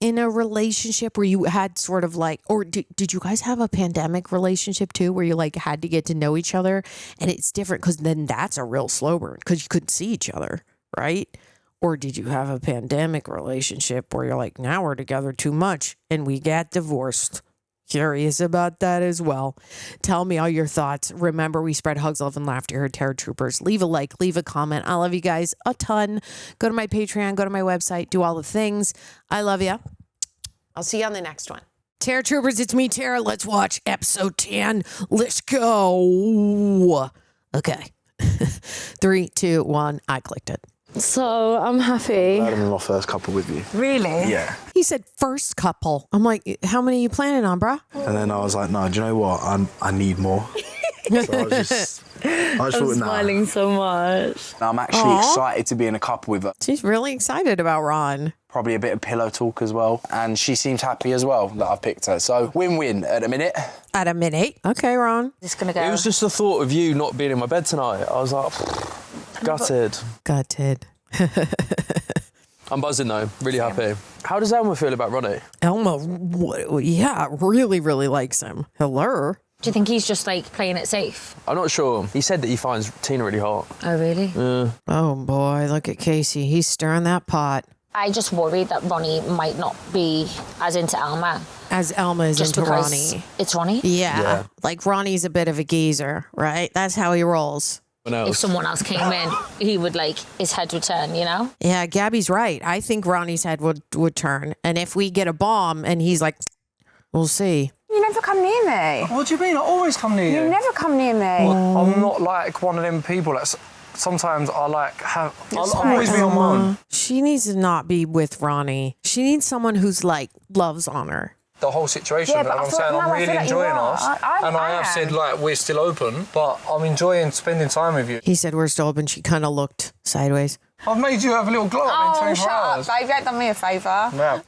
in a relationship where you had sort of like, or did you guys have a pandemic relationship too, where you like had to get to know each other? And it's different because then that's a real slow burn because you couldn't see each other, right? Or did you have a pandemic relationship where you're like, now we're together too much and we got divorced? Curious about that as well. Tell me all your thoughts. Remember, we spread hugs, love, and laughter here at Terror Troopers. Leave a like, leave a comment. I love you guys a ton. Go to my Patreon, go to my website, do all the things. I love you. I'll see you on the next one. Terror Troopers, it's me, Tara. Let's watch episode 10. Let's go. Okay. 3, 2, 1. I clicked it. So I'm happy. I'm in my first couple with you. Really? Yeah. He said first couple. I'm like, how many are you planning on, bruh? And then I was like, no, do you know what? I need more. So I'm smiling so much. I'm actually excited to be in a couple with her. She's really excited about Ron. Probably a bit of pillow talk as well. And she seems happy as well that I've picked her. So win-win at a minute. At a minute. Okay, Ron. Just gonna go. It was just the thought of you not being in my bed tonight. I was like, gutted. Gutted. I'm buzzing though, really happy. How does Elma feel about Ronnie? Elma, yeah, really, really likes him. Hello. Do you think he's just like playing it safe? I'm not sure. He said that he finds Tina really hot. Oh, really? Yeah. Oh boy, look at Casey. He's stirring that pot. I just worry that Ronnie might not be as into Elma. As Elma is just into because Ronnie. It's Ronnie? Yeah. Like Ronnie's a bit of a geezer, right? That's how he rolls. If someone else came in, he would his head would turn, you know? Yeah, Gabby's right. I think Ronnie's head would turn. And if we get a bomb and he's like, we'll see. You never come near me. What do you mean? I always come near you. You never come near me. Well, I'm not like one of them people that's sometimes I like have. I'll always be on my own. She needs to not be with Ronnie. She needs someone who's like loves on her. The whole situation, Yeah, that but I'm saying, I'm really enjoying us. And I have said, we're still open, but I'm enjoying spending time with you. He said we're still open. She kind of looked sideways. I've made you have a little glow up in 24 hours. Up, babe. You ain't done me a favour. Yeah.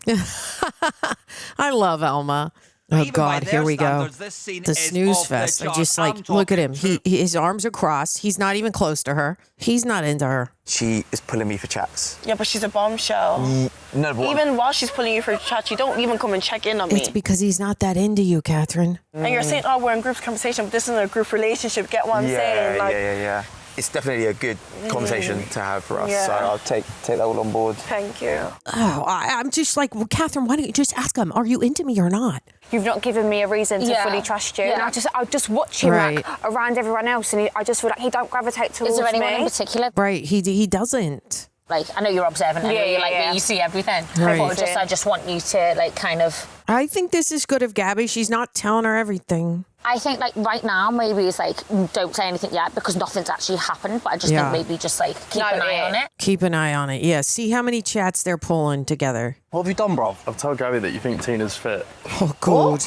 I love Elma. Oh, God, here we go. The snooze fest. I just look at him. His arms are crossed. He's not even close to her. He's not into her. She is pulling me for chats. Yeah, but she's a bombshell. No, but even while she's pulling you for chats, you don't even come and check in on me. It's because he's not that into you, Catherine. And you're saying, we're in group conversation, but this isn't a group relationship. Get what I'm saying? Yeah. it's definitely a good conversation to have for us. Yeah. So I'll take that all on board. Thank you. Oh, I'm just like, well, Catherine, why don't you just ask him, are you into me or not? You've not given me a reason to fully trust you. And I just watch him like around everyone else, and I just feel like he don't gravitate towards me. Is there anyone in particular? Right, he doesn't. Like, I know you're observant. I know you're like, you see everything. Right. I just want you to, like, kind of... I think this is good of Gabby. She's not telling her everything. I think, like, right now, maybe it's like, don't say anything yet because nothing's actually happened. But I just think maybe just, like, keep an eye on it. Keep an eye on it, yeah. See how many chats they're pulling together. What have you done, bro? I've told Gabby that you think Tina's fit. Oh, God.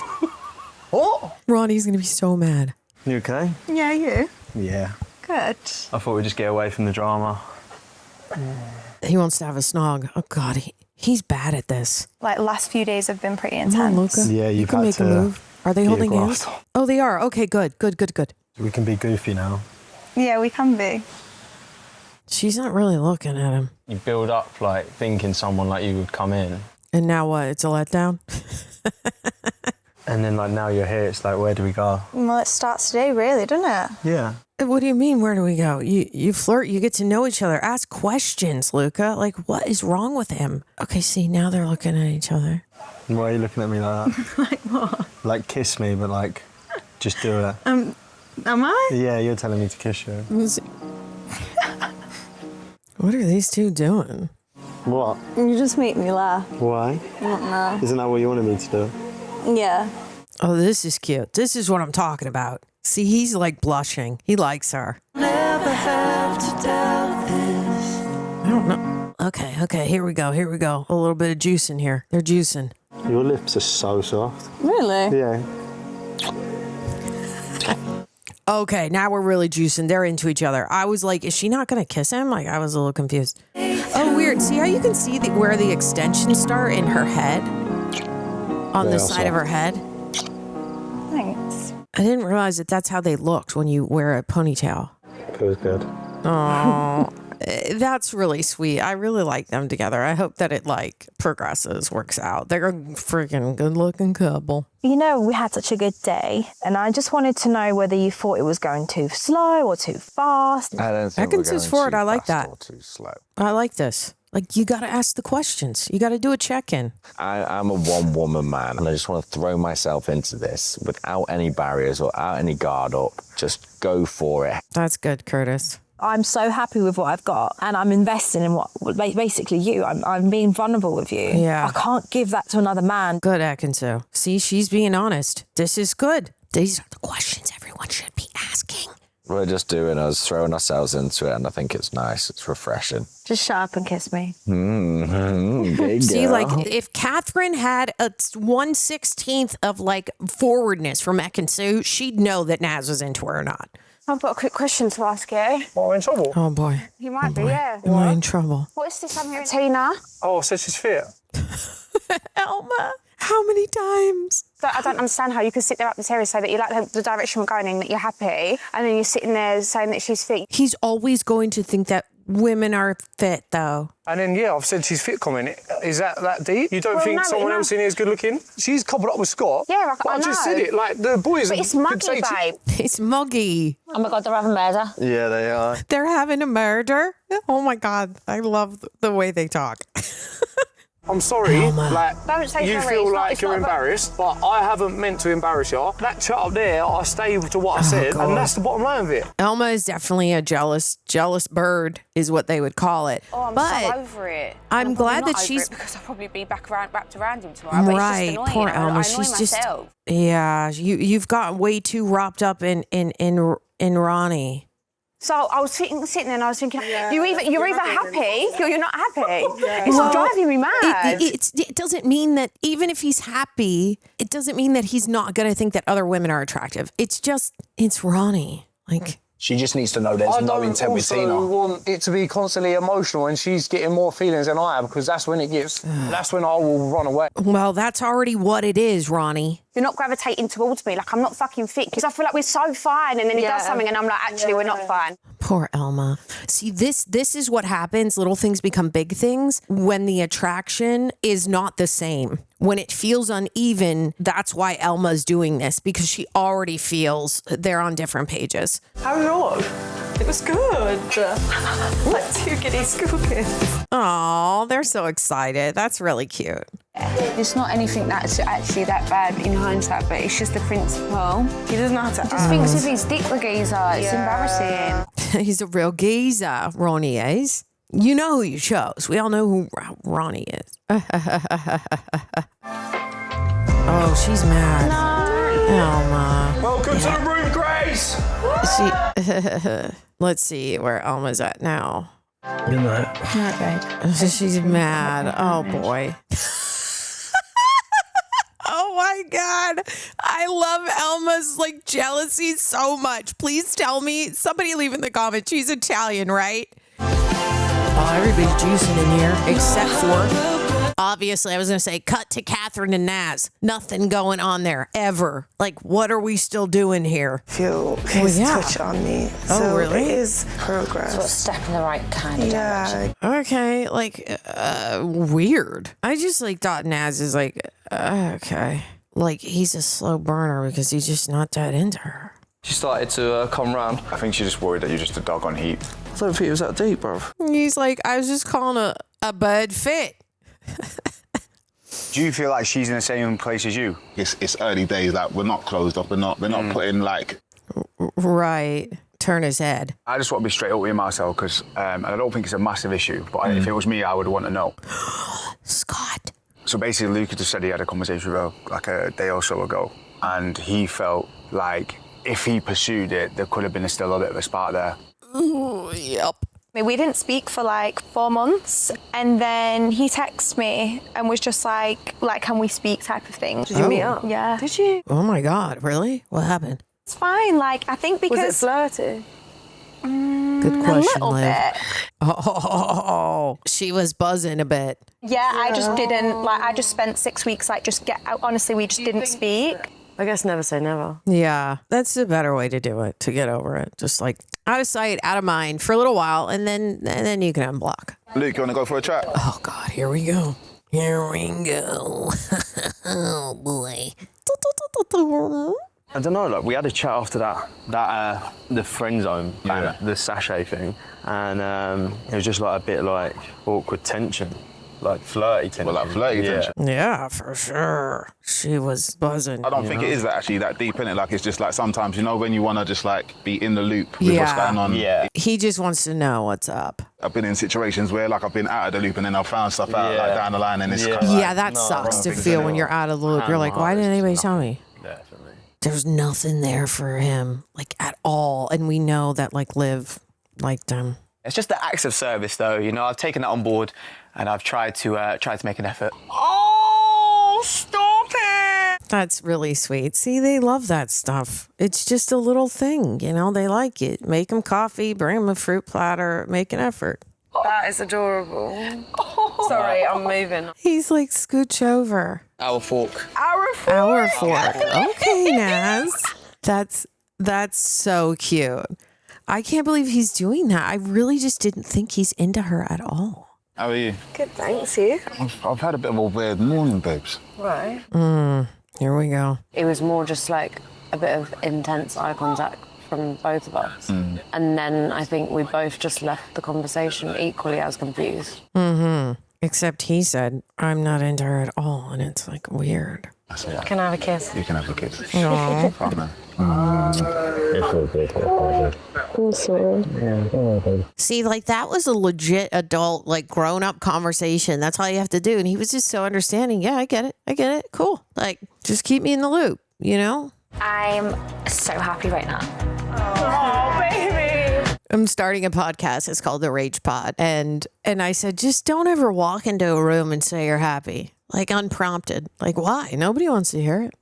What? Ronnie's going to be so mad. You okay? Yeah, you? Yeah. Good. I thought we'd just get away from the drama. He wants to have a snog. Oh, God, he's bad at this. Like, last few days have been pretty Come on, intense. Luca. Yeah, you can make a move. Are they holding hands? Oh, they are. Okay, good. We can be goofy now. Yeah, we can be. She's not really looking at him. You build up, like, thinking someone like you would come in. And now what? It's a letdown? And then, like, now you're here, it's like, where do we go? Well, it starts today, really, doesn't it? Yeah. What do you mean, where do we go? You flirt, you get to know each other. Ask questions, Luca. Like, what is wrong with him? Okay, see, now they're looking at each other. Why are you looking at me like that? Like what? Like, kiss me, but, like, just do it. Am I? Yeah, you're telling me to kiss you. What are these two doing? What? You just make me laugh. Why? I don't know. Isn't that what you wanted me to do? Yeah. Oh, this is cute. This is what I'm talking about. See, he's like blushing. He likes her. Never have to doubt this. I don't know. Okay, here we go. A little bit of juice in here. They're juicing. Your lips are so soft. Really? Yeah. Okay, now we're really juicing. They're into each other. I was like, is she not going to kiss him? Like, I was a little confused. Oh, weird. See how you can see where the extensions start in her head? On the side of her head? Thanks. I didn't realize that's how they looked when you wear a ponytail. Feels good. Oh, that's really sweet. I really like them together. I hope that it like progresses, works out. They're a freaking good-looking couple. You know, we had such a good day, and I just wanted to know whether you thought it was going too slow or too fast. I don't think Atkinson's forward. I like that. or too slow. I like this. Like, you got to ask the questions. You got to do a check-in. I'm a one-woman man, and I just want to throw myself into this without any barriers or without any guard up. Just go for it. That's good, Curtis. I'm so happy with what I've got, and I'm investing in basically you. I'm being vulnerable with you. Yeah. I can't give that to another man. Good, Atkinson. See, she's being honest. This is good. These are the questions everyone should be asking. We're just doing us, throwing ourselves into it, and I think it's nice. It's refreshing. Just shut up and kiss me. See, like, if Catherine had a 1/16 of, like, forwardness from Atkinson, she'd know that Naz was into her or not. I've got a quick question to ask you. Well, I'm in trouble. Oh, boy. You might be, yeah. Am I in trouble? What is this I'm hearing? Tina? Oh, so she's fit. Elma, how many times? I don't understand how you could sit there up the terrace, say that you like the direction we're going in, that you're happy, and then you're sitting there saying that she's fit. He's always going to think that women are fit, though. And then, yeah, I've said she's fit comment. Is that deep? You don't think someone else in here is good looking? She's coupled up with Scott. Yeah, I just said it. Like, the boys... But it's muggy, babe. It's muggy. Oh, my God, they're having murder. Yeah, they are. They're having a murder? Oh, my God. I love the way they talk. I'm sorry, like, Don't say you sorry, feel it's like you're embarrassed, but I haven't meant to embarrass you. That chat up there, I stay to what I said, and that's the bottom line of it. Elma is definitely a jealous bird, is what they would call it. Oh, I'm but so over it. I'm glad that not over she's... it because I'll probably be wrapped around him tomorrow. But Right, it's just annoying. poor Elma. I She's annoy just... myself. Yeah, you've got way too wrapped up in Ronnie. So I was sitting there and I was thinking, you're either happy or you're not happy. Yeah. It's driving me mad. It doesn't mean that even if he's happy, it doesn't mean that he's not going to think that other women are attractive. It's Ronnie. Like, she just needs to know there's no intent with Tina. I don't want it to be constantly emotional and she's getting more feelings than I am, because that's when it gets, that's when I will run away. Well, that's already what it is, Ronnie. You're not gravitating towards me. Like, I'm not fucking fit. Because I feel like we're so fine. And then he does something and I'm like, actually, we're not fine. Poor Elma. See, this is what happens. Little things become big things when the attraction is not the same. When it feels uneven, that's why Elma's doing this, because she already feels they're on different pages. How do you know? It was good. Like two giddy school kids. Oh, they're so excited. That's really cute. It's not anything that's actually that bad in hindsight, but it's just the principle. He doesn't know how to He just thinks if he's dick the geezer, it's embarrassing. He's a real geezer, Ronnie is. You know who you chose. We all know who Ronnie is. Oh, she's mad. Elma. Welcome to the room, Grace. Let's see where Elma's at now. Good night. Night, babe. She's mad. Oh, boy. Oh, my God. I love Elma's, like, jealousy so much. Please tell me. Somebody leave in the comments. She's Italian, right? Oh, everybody's juicing in here, except for, obviously, I was going to say, cut to Catherine and Naz. Nothing going on there, ever. Like, what are we still doing here? Feel his touch on me. Oh, so really? It is progress. So a step in the right kind of direction. Okay, like, weird. I just, like, thought Naz is, like, okay. Like, he's a slow burner because he's just not that into her. She started to come round. I think she's just worried that you're just a dog on heat. I don't think it was that deep, bro. He's like, I was just calling a bird fit. Do you feel like she's in the same place as you? It's early days. Like, we're not closed off. We're not putting like. Right. Turn his head. I just want to be straight up with Marcel because I don't think it's a massive issue. But if it was me, I would want to know. Scott. So basically, Luca just said he had a conversation with her like a day or so ago, and he felt like if he pursued it, there could have been still a bit of a spark there. Ooh, yep. We didn't speak for like 4 months, and then he texted me and was just like, can we speak type of thing. Did you meet up? Yeah. Did you? Oh my God, really? What happened? It's fine, like, I think because... Was it flirty? Good question, a little Liv. bit. Oh, she was buzzing a bit. Yeah, I just didn't, I just spent 6 weeks, just get out. Honestly, we just didn't speak. I guess never say never. Yeah, that's the better way to do it, to get over it. Just like out of sight, out of mind for a little while, and then you can unblock. Luke, you want to go for a chat? Oh God, here we go. Here we go. Oh boy. I don't know, like we had a chat after that the friend zone, the sachet thing, and it was just like a bit like awkward tension, like flirty tension. Well, like flirty tension. Yeah, for sure. She was buzzing. I don't think it is actually that deep in it. Like, it's just like sometimes, when you want to just like be in the loop with what's going on. Yeah. He just wants to know what's up. I've been in situations where like I've been out of the loop and then I've found stuff out like down the line and it's kind of Yeah, that sucks to feel when you're out of the loop. You're like, why didn't anybody tell me? Definitely. There's nothing there for him, like at all. And we know that like Liv liked him. It's just the acts of service, though. I've taken that on board, and I've tried to make an effort. Oh, stop it! That's really sweet. See, they love that stuff. It's just a little thing, they like it. Make them coffee, bring them a fruit platter, make an effort. That is adorable. Sorry, I'm moving. He's like, scooch over. Our fork. Our fork. Okay, Naz. That's so cute. I can't believe he's doing that. I really just didn't think he's into her at all. How are you? Good, thanks. You? I've had a bit of a weird morning, babes. Right. Here we go. It was more just like a bit of intense eye contact from both of us. And then I think we both just left the conversation equally as confused. Except he said, I'm not into her at all. And it's like weird. Can I have a kiss? You can have a kiss. Aww. Partner. I'm sorry. See, like that was a legit adult, like grown-up conversation. That's all you have to do. And he was just so understanding. Yeah, I get it. Cool. Like, just keep me in the loop, I'm so happy right now. Oh, baby. I'm starting a podcast. It's called The Rage Pod. And I said, just don't ever walk into a room and say you're happy. Like unprompted. Like, why? Nobody wants to hear it.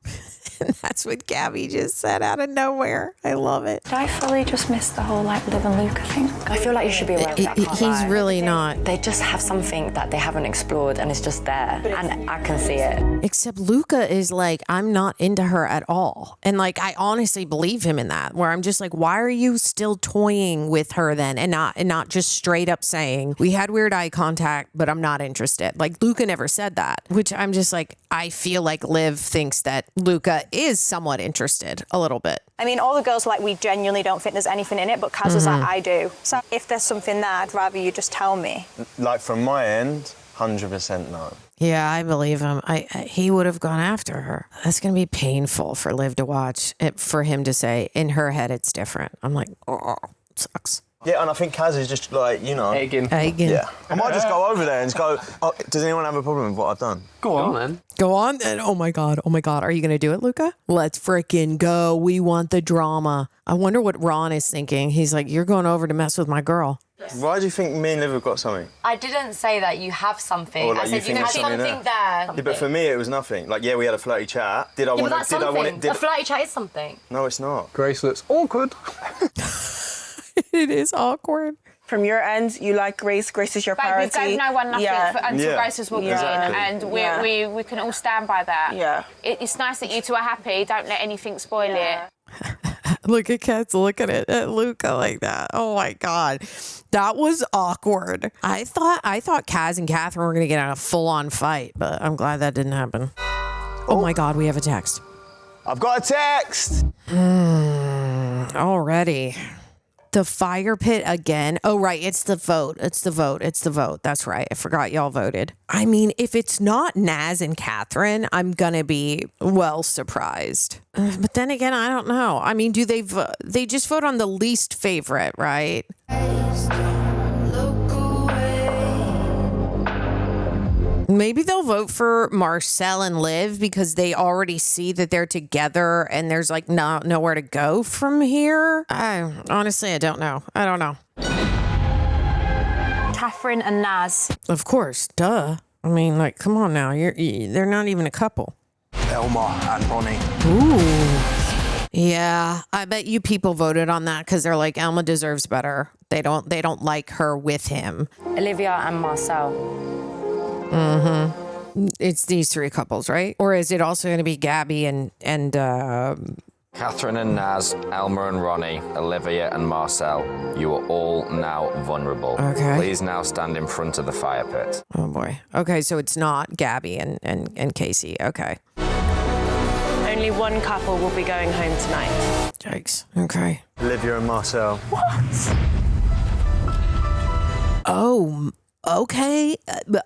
And that's what Gabby just said out of nowhere. I love it. Did I fully just miss the whole Liv and Luca thing? I feel like you should be aware of that. He's really not. They just have something that they haven't explored and it's just there. And I can see it. Except Luca is like, I'm not into her at all. And like, I honestly believe him in that, where I'm just like, why are you still toying with her then? And not just straight up saying, we had weird eye contact, but I'm not interested. Like Luca never said that, which Which I'm just like, I feel like Liv thinks that Luca is somewhat interested a little bit. I mean, all the girls are like, we genuinely don't think there's anything in it, but Kaz was like, I do. So if there's something there, I'd rather you just tell me. Like, from my end, 100% no. Yeah, I believe him. He would have gone after her. That's going to be painful for Liv to watch. For him to say, in her head, it's different. I'm like, oh, it sucks. Yeah, and I think Kaz is just like, you know... Egging. Yeah. I might just go over there and just go, oh, does anyone have a problem with what I've done? Go on, then. Go on, then. Oh, my God. Are you going to do it, Luca? Let's freaking go. We want the drama. I wonder what Ron is thinking. He's like, you're going over to mess with my girl. Why do you think me and Liv have got something? I didn't say that you have something. Or, like, I said you have something there. Yeah, but for me, it was nothing. Like, yeah, we had a flirty chat. Did I want But that's to... something. A flirty chat is something. No, it's not. Gracelets. Awkward. It is awkward. From your end, you like Grace. Grace is your priority. We gave no one nothing until Grace was walking in, and we can all stand by that. Yeah. It's nice that you two are happy. Don't let anything spoil it. Look at Kat's looking at Luca like that. Oh my God. That was awkward. I thought Kaz and Catherine were going to get in a full-on fight, but I'm glad that didn't happen. Oh my God, we have a text. I've got a text. Already. The fire pit again. Oh, right. It's the vote. That's right. I forgot y'all voted. I mean, if it's not Naz and Catherine, I'm going to be well surprised. But then again, I don't know. I mean, do they just vote on the least favorite, right? Maybe they'll vote for Marcel and Liv because they already see that they're together and there's like nowhere to go from here. Honestly, I don't know. Catherine and Naz. Of course, duh. I mean, like, come on now. They're not even a couple. Elma and Ronnie. Ooh. Yeah, I bet you people voted on that because they're like, Elma deserves better. They don't like her with him. Olivia and Marcel. Mm-hmm. It's these three couples, right? Or is it also going to be Gabby and Catherine and Naz, Elma and Ronnie, Olivia and Marcel, you are all now vulnerable. Okay. Please now stand in front of the fire pit. Oh boy. Okay, so it's not Gabby and Casey. Okay. Only one couple will be going home tonight. Yikes. Okay. Olivia and Marcel. What? Oh, okay.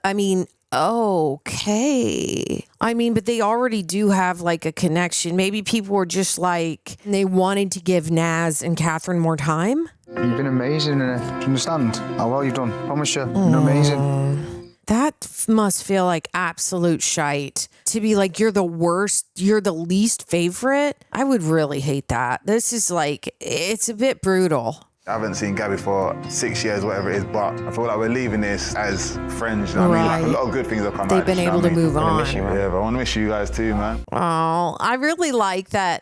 I mean, okay. I mean, but they already do have like a connection. Maybe people were just like, they wanted to give Naz and Catherine more time. You've been amazing, and do you understand how well you've done? Promise you, you've been amazing. That must feel like absolute shite. To be like, you're the worst, you're the least favorite. I would really hate that. This is like, it's a bit brutal. I haven't seen Gabby for 6 years, whatever it is, but I feel like we're leaving this as friends. You know what I mean? Like, a lot of good things have come out. They've been able to move on. Yeah, but I want to miss you guys too, man. Oh, I really like that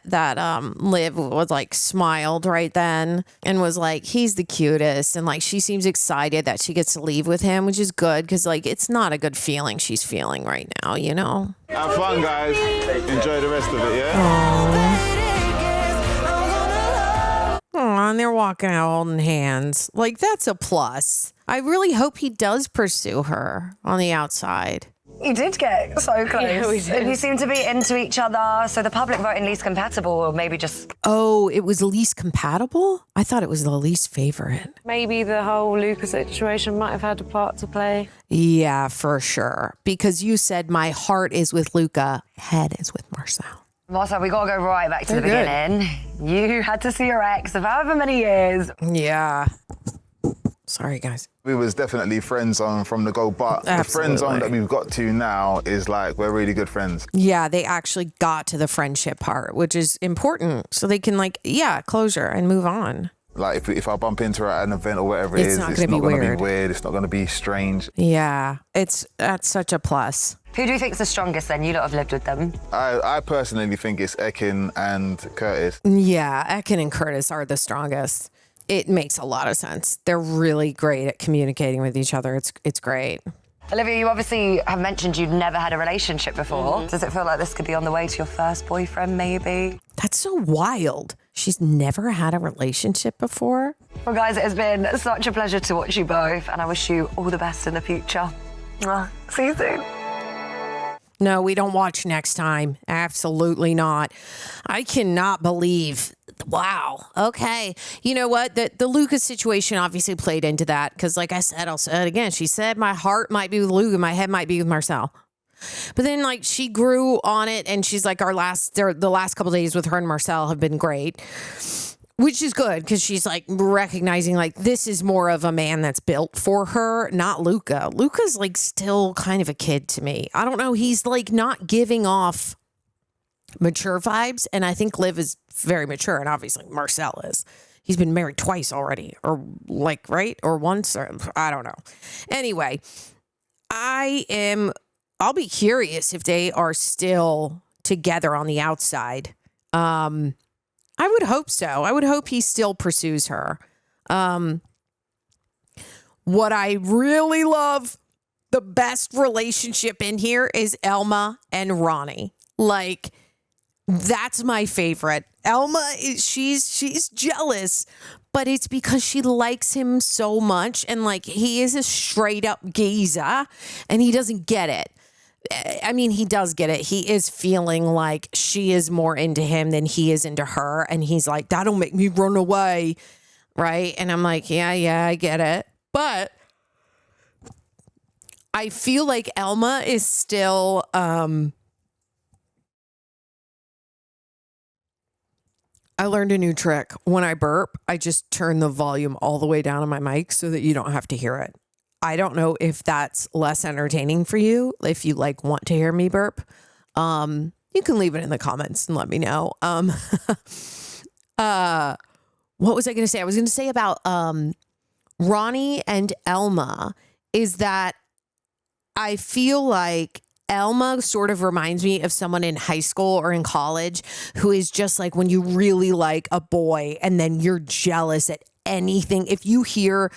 Liv was like smiled right then and was like, he's the cutest. And like, she seems excited that she gets to leave with him, which is good because like, it's not a good feeling she's feeling right now, you know? Have fun, guys. Enjoy the rest of it, yeah? Oh, and they're walking out holding hands. Like, that's a plus. I really hope he does pursue her on the outside. You did get so close. Yeah, we did. You seem to be into each other, so the public voting least compatible, or maybe just... Oh, it was least compatible? I thought it was the least favorite. Maybe the whole Luca situation might have had a part to play. Yeah, for sure. Because you said my heart is with Luca, head is with Marcel. Marcel, we gotta go right back to the They're beginning. You had to see your ex of however many years. Yeah. Sorry, guys. We was definitely friend zone from the go, but Absolutely. the friend zone that we've got to now is like, we're really good friends. Yeah, they actually got to the friendship part, which is important. So they can like, closure and move on. Like if I bump into her at an event or whatever It's it is, not it's gonna not be going to weird. be weird. It's not going to be strange. Yeah, that's such a plus. Who do you think's the strongest then? You lot have lived with them. I personally think it's Ekin and Curtis. Yeah, Ekin and Curtis are the strongest. It makes a lot of sense. They're really great at communicating with each other. It's great. Olivia, you obviously have mentioned you'd never had a relationship before. Does it feel like this could be on the way to your first boyfriend, maybe? That's so wild. She's never had a relationship before. Well, guys, it has been such a pleasure to watch you both, and I wish you all the best in the future. See you soon. No, we don't watch next time. Absolutely not. I cannot believe. Wow. Okay. You know what? The Lucas situation obviously played into that because, like I said, I'll say it again. She said my heart might be with Luke and my head might be with Marcel. But then, like, she grew on it, and she's like, the last couple of days with her and Marcel have been great. Which is good because she's like recognizing like this is more of a man that's built for her, not Luca. Luca's like still kind of a kid to me. I don't know. He's like not giving off mature vibes. And I think Liv is very mature. And obviously Marcel is. He's been married twice already or like, right? Or once or I don't know. Anyway, I'll be curious if they are still together on the outside. I would hope so. I would hope he still pursues her. What I really love, the best relationship in here is Elma and Ronnie. Like, that's my favorite. Elma, she's jealous, but it's because she likes him so much. And like, he is a straight up geezer and he doesn't get it. I mean, he does get it. He is feeling like she is more into him than he is into her. And he's like, that'll make me run away. Right. And I'm like, yeah, I get it. But I feel like Elma is still, I learned a new trick. When I burp, I just turn the volume all the way down on my mic so that you don't have to hear it. I don't know if that's less entertaining for you. If you like want to hear me burp, you can leave it in the comments and let me know. What was I going to say? I was going to say about Ronnie and Elma is that I feel like Elma sort of reminds me of someone in high school or in college who is just like when you really like a boy and then you're jealous at anything. If you hear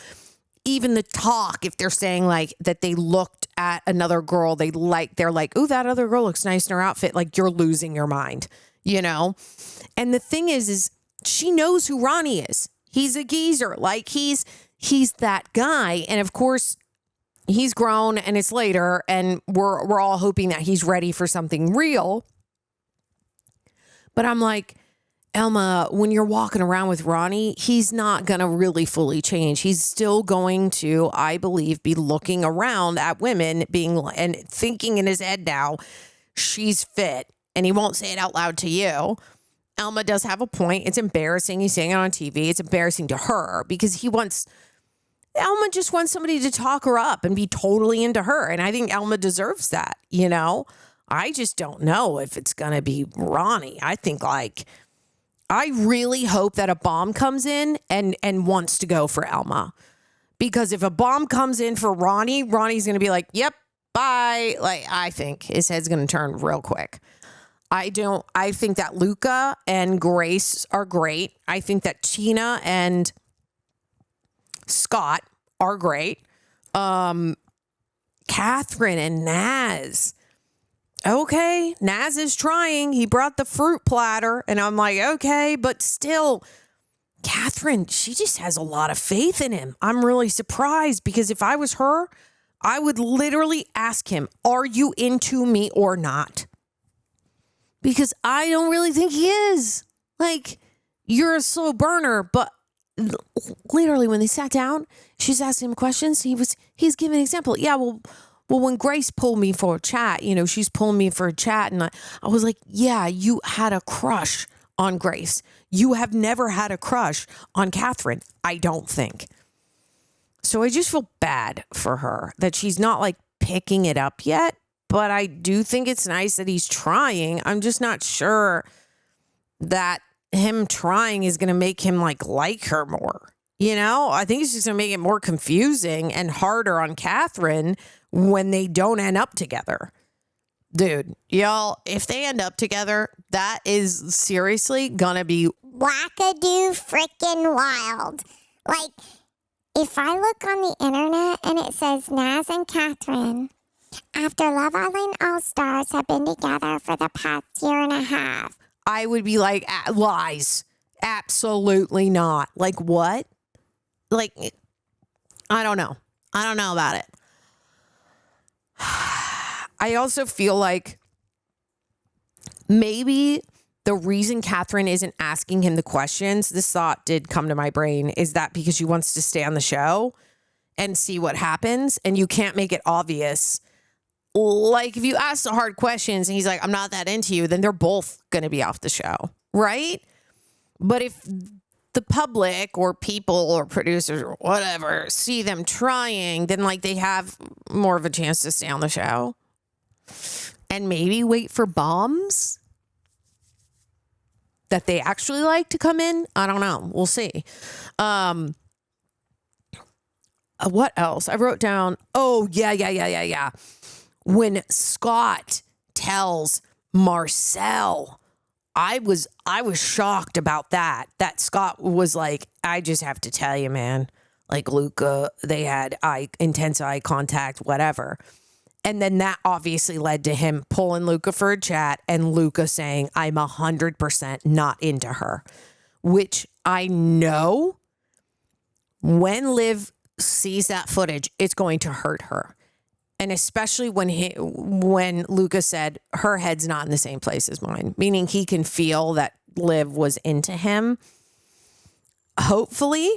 even the talk, if they're saying like that they looked at another girl, they're like, ooh, that other girl looks nice in her outfit. Like you're losing your mind, you know? And the thing is she knows who Ronnie is. He's a geezer. Like he's that guy. And of course he's grown and it's later and we're all hoping that he's ready for something real. But I'm like, Elma, when you're walking around with Ronnie, he's not going to really fully change. He's still going to, I believe, be looking around at women and thinking in his head now, she's fit. And he won't say it out loud to you. Elma does have a point. It's embarrassing. He's saying it on TV. It's embarrassing to her because Elma just wants somebody to talk her up and be totally into her. And I think Elma deserves that, you know? I just don't know if it's going to be Ronnie. I think I really hope that a bomb comes in and wants to go for Elma. Because if a bomb comes in for Ronnie's going to be like, yep, bye. Like, I think his head's going to turn real quick. I think that Luca and Grace are great. I think that Tina and Scott are great. Catherine and Naz. Okay, Naz is trying. He brought the fruit platter. And I'm like, okay, but still, Catherine, she just has a lot of faith in him. I'm really surprised because if I was her, I would literally ask him, are you into me or not? Because I don't really think he is. Like, you're a slow burner, but literally when they sat down, she's asking him questions. He's giving an example. Yeah, well, when Grace pulled me for a chat, you know, she's pulling me for a chat. And I was like, yeah, you had a crush on Grace. You have never had a crush on Catherine, I don't think. So I just feel bad for her that she's not like picking it up yet. But I do think it's nice that he's trying. I'm just not sure that him trying is going to make him like her more. You know, I think it's just going to make it more confusing and harder on Catherine when they don't end up together. Dude, y'all, if they end up together, that is seriously going to be wackadoo freaking wild. Like, if I look on the internet and it says Naz and Catherine, after Love Island All-Stars have been together for the past year and a half, I would be like, lies. Absolutely not. Like, what? Like, I don't know. I don't know about it. I also feel like maybe the reason Catherine isn't asking him the questions, this thought did come to my brain, is that because she wants to stay on the show and see what happens, and you can't make it obvious. Like, if you ask the hard questions and he's like, I'm not that into you, then they're both going to be off the show, right? But if the public or people or producers or whatever see them trying, then, like, they have more of a chance to stay on the show. And maybe wait for bombs that they actually like to come in. I don't know. We'll see. What else? I wrote down, yeah. When Scott tells Marcel, I was shocked about that. That Scott was like, I just have to tell you, man, like Luca, they had intense eye contact, whatever. And then that obviously led to him pulling Luca for a chat and Luca saying, I'm 100% not into her, which I know when Liv sees that footage, it's going to hurt her. And especially when Luca said her head's not in the same place as mine, meaning he can feel that Liv was into him. Hopefully,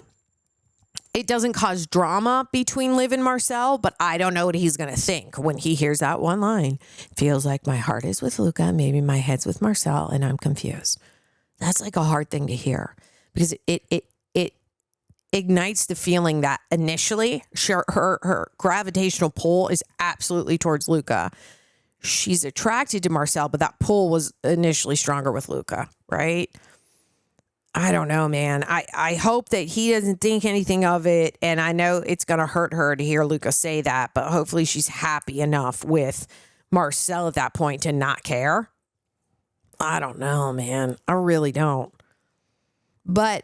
it doesn't cause drama between Liv and Marcel, but I don't know what he's going to think when he hears that one line. Feels like my heart is with Luca, maybe my head's with Marcel, and I'm confused. That's like a hard thing to hear because it ignites the feeling that initially her gravitational pull is absolutely towards Luca. She's attracted to Marcel, but that pull was initially stronger with Luca, right? I don't know, man. I hope that he doesn't think anything of it, and I know it's going to hurt her to hear Luca say that, but hopefully she's happy enough with Marcel at that point to not care. I don't know, man. I really don't. But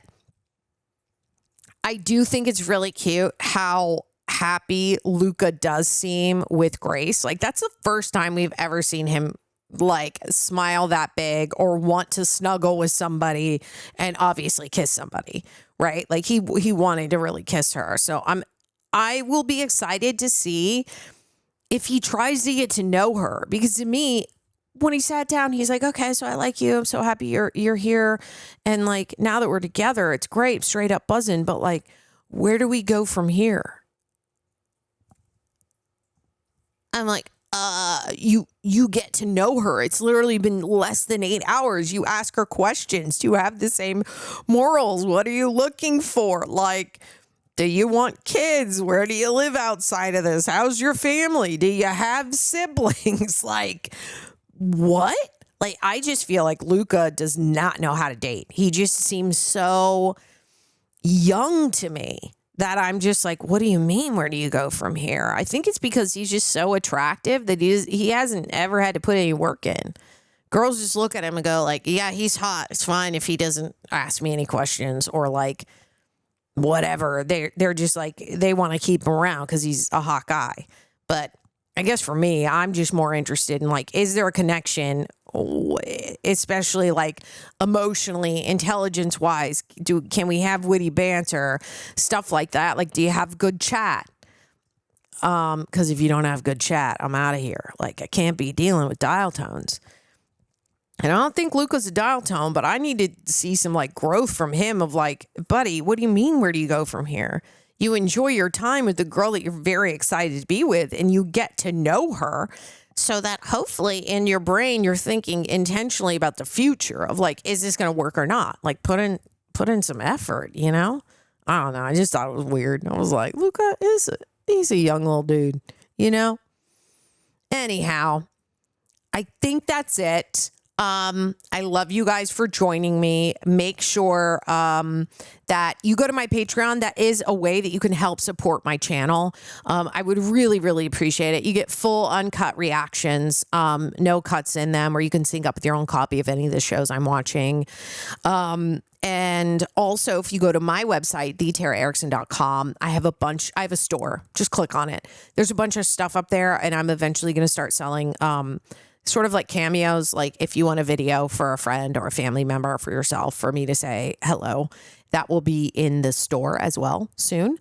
I do think it's really cute how happy Luca does seem with Grace. Like, that's the first time we've ever seen him like smile that big or want to snuggle with somebody and obviously kiss somebody, right? Like he wanted to really kiss her. So I will be excited to see if he tries to get to know her, because to me, when he sat down, he's like, okay, so I like you. I'm so happy you're here. And like, now that we're together, it's great, straight up buzzing. But like, where do we go from here? I'm like, you get to know her. It's literally been less than 8 hours. You ask her questions. Do you have the same morals? What are you looking for? Like, do you want kids? Where do you live outside of this? How's your family? Do you have siblings? Like, what? Like, I just feel like Luca does not know how to date. He just seems so young to me that I'm just like, what do you mean? Where do you go from here? I think it's because he's just so attractive that he hasn't ever had to put any work in. Girls just look at him and go like, yeah, he's hot. It's fine if he doesn't ask me any questions or like whatever. They're just like, they want to keep him around because he's a hot guy. But I guess for me, I'm just more interested in like, is there a connection, especially like emotionally, intelligence wise? Can we have witty banter, stuff like that? Like, do you have good chat? Because if you don't have good chat, I'm out of here. Like, I can't be dealing with dial tones. And I don't think Luca's a dial tone, but I need to see some like growth from him of like, buddy, what do you mean? Where do you go from here? You enjoy your time with the girl that you're very excited to be with, and you get to know her so that hopefully in your brain, you're thinking intentionally about the future of like, is this going to work or not? Like put in some effort, you know? I don't know. I just thought it was weird. I was like, Luca he's a young little dude, you know? Anyhow, I think that's it. I love you guys for joining me. Make sure that you go to my Patreon. That is a way that you can help support my channel. I would really, really appreciate it. You get full uncut reactions, no cuts in them, or you can sync up with your own copy of any of the shows I'm watching. And also, if you go to my website, thetaraerickson.com, I have a store. Just click on it. There's a bunch of stuff up there, and I'm eventually going to start selling sort of like cameos, like if you want a video for a friend or a family member or for yourself, for me to say hello, that will be in the store as well soon.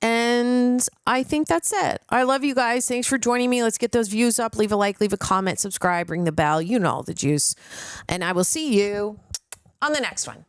And I think that's it. I love you guys. Thanks for joining me. Let's get those views up. Leave a like, leave a comment, subscribe, ring the bell. You know all the juice. And I will see you on the next one.